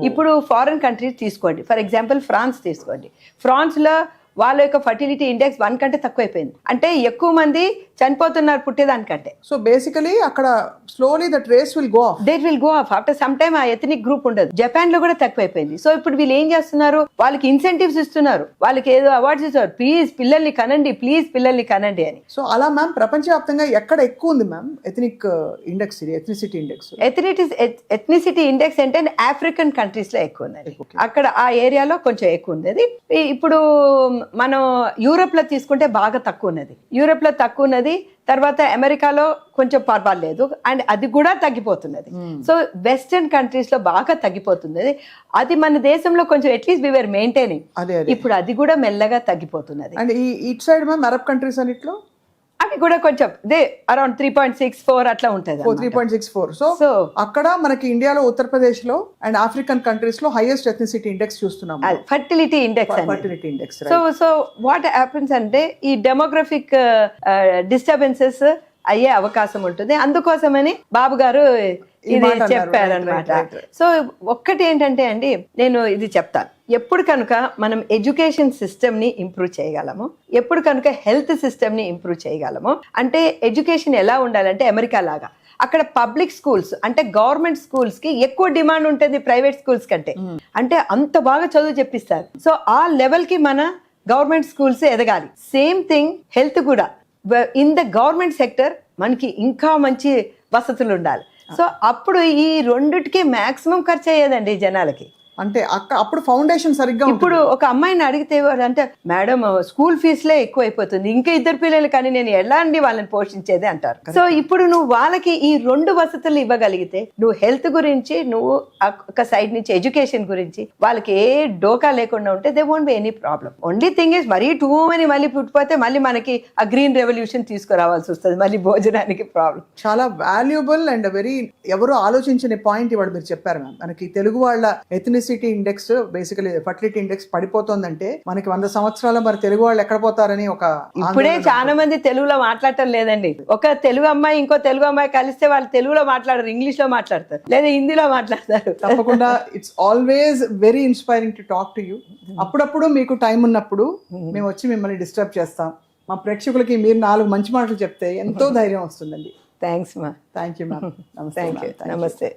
ఇప్పుడు ఫారిన్ కంట్రీస్ తీసుకోండి, ఫర్ ఎగ్జాంపుల్ ఫ్రాన్స్ తీసుకోండి. ఫ్రాన్స్ లో వాళ్ళ యొక్క ఫర్టిలిటీ ఇండెక్స్ 1 కంటే తక్కువ అయిపోయింది. అంటే ఎక్కువ మంది చనిపోతున్నారు పుట్టేదానికంటే. సో బేసికలీ అక్కడ slowly that race will go off. That will go off after some time. ఆ ఎథనిక్ గ్రూప్ ఉండదు. జపాన్ లో కూడా తక్కువ అయిపోయింది. సో ఇప్పుడు వీళ్ళు ఏం చేస్తున్నారు, వాళ్ళకి ఇన్సెంటివ్స్ ఇస్తున్నారు, వాళ్ళకి ఏదో అవార్డ్స్ ఇస్తున్నారు, ప్లీజ్ పిల్లల్ని కనండి, ప్లీజ్ పిల్లల్ని కనండి అని. సో అలా మ్యామ్ ప్రపంచవ్యాప్తంగా ఎక్కడ ఎక్కువ ఉంది ma'am ethnic index, ethnicity index? Ethnicity index అంటే ఆఫ్రికన్ కంట్రీస్ లో ఎక్కువ ఉంది. అక్కడ ఆ ఏరియాలో కొంచెం ఎక్కువ ఉంది. ఇప్పుడు మనం యూరోప్ లో తీసుకుంటే బాగా తక్కువ ఉన్నది. యూరోప్ లో తక్కువ ఉన్నది, తర్వాత అమెరికాలో కొంచెం పర్వాలేదు, అండ్ అది కూడా తగ్గిపోతున్నది. సో వెస్టర్న్ కంట్రీస్ లో బాగా తగ్గిపోతున్నది. అది మన దేశంలో కొంచెం అట్లీస్ట్ వి వర్ మెయింటైనింగ్. ఇప్పుడు అది కూడా మెల్లగా తగ్గిపోతున్నది. అండ్ ఈ it side ma'am Arab countries అన్నిట్లో అవి కూడా కొంచెం అరౌండ్ 3.64 అట్లా ఉంటుంది. 3.64. సో అక్కడ మనకి ఇండియాలో ఉత్తరప్రదేశ్ లో అండ్ ఆఫ్రికన్ కంట్రీస్ లో హైయెస్ట్ ఎథనిసిటీ ఇండెక్స్ చూస్తున్నాం, fertility index. So what happens అంటే ఈ డెమోగ్రఫిక్ డిస్టర్బెన్సెస్ అయ్యే అవకాశం ఉంటుంది. అందుకోసమని బాబు గారు ఇది చెప్పారనమాట. సో ఒక్కటి ఏంటంటే అండి, నేను ఇది చెప్తాను, ఎప్పుడు కనుక మనం ఎడ్యుకేషన్ సిస్టమ్ ని ఇంప్రూవ్ చేయగలము, ఎప్పుడు కనుక హెల్త్ సిస్టమ్ ని ఇంప్రూవ్ చేయగలము అంటే ఎడ్యుకేషన్ ఎలా ఉండాలంటే అమెరికా లాగా అక్కడ పబ్లిక్ స్కూల్స్ అంటే గవర్నమెంట్ స్కూల్స్ కి ఎక్కువ డిమాండ్ ఉంటుంది ప్రైవేట్ స్కూల్స్ కంటే. అంటే అంత బాగా చదువు చెప్పిస్తారు. సో ఆ లెవెల్ కి మన గవర్నమెంట్ స్కూల్స్ ఎదగాలి. సేమ్ థింగ్ హెల్త్ కూడా ఇన్ ద గవర్నమెంట్ సెక్టర్ మనకి ఇంకా మంచి వసతులు ఉండాలి. సో అప్పుడు ఈ రెండిటికి మాక్సిమం ఖర్చు అయ్యేదండి జనాలకి. అంటే అప్పుడు ఫౌండేషన్ సరిగ్గా. ఇప్పుడు ఒక అమ్మాయిని అడిగితే అంటే మేడం స్కూల్ ఫీజులే ఎక్కువ అయిపోతుంది, ఇంకా 2 పిల్లలు కానీ నేను ఎలా అండి వాళ్ళని పోషించేది అంటారు. సో ఇప్పుడు నువ్వు వాళ్ళకి ఈ 2 వసతులు ఇవ్వగలిగితే, నువ్వు హెల్త్ గురించి, నువ్వు ఒక సైడ్ నుంచి ఎడ్యుకేషన్ గురించి వాళ్ళకి ఏ డోకా లేకుండా ఉంటే they won't be any problem. Only thing is మరీ టూ మనీ మళ్ళీ పుట్టిపోతే మళ్ళీ మనకి ఆ గ్రీన్ రెవల్యూషన్ తీసుకురావాల్సి వస్తుంది, మళ్ళీ భోజనానికి ప్రాబ్లం. చాలా వాల్యుబుల్ అండ్ వెరీ ఎవరు ఆలోచించిన పాయింట్ ఇవాళ మీరు చెప్పారు మ్యామ్. మనకి తెలుగు వాళ్ళ ethnicity index, basically fertility index పడిపోతుందంటే మనకి 100 సంవత్సరాలు మరి తెలుగు వాళ్ళు ఎక్కడ పోతారని ఒక. ఇప్పుడే చాలా మంది తెలుగులో మాట్లాడటం లేదండి. ఒక తెలుగు అమ్మాయి ఇంకో తెలుగు అమ్మాయి కలిస్తే వాళ్ళు తెలుగులో మాట్లాడరు, ఇంగ్లీష్ లో మాట్లాడతారు లేదా హిందీలో మాట్లాడతారు. తప్పకుండా it's always very inspiring to talk to you. అప్పుడప్పుడు మీకు టైం ఉన్నప్పుడు మేము వచ్చి మిమ్మల్ని డిస్టర్బ్ చేస్తాం. మా ప్రేక్షకులకి మీరు 4 మంచి మాటలు చెప్తే ఎంతో ధైర్యం వస్తుందండి. థ్యాంక్స్ మా. Thank you ma'am. నమస్తే.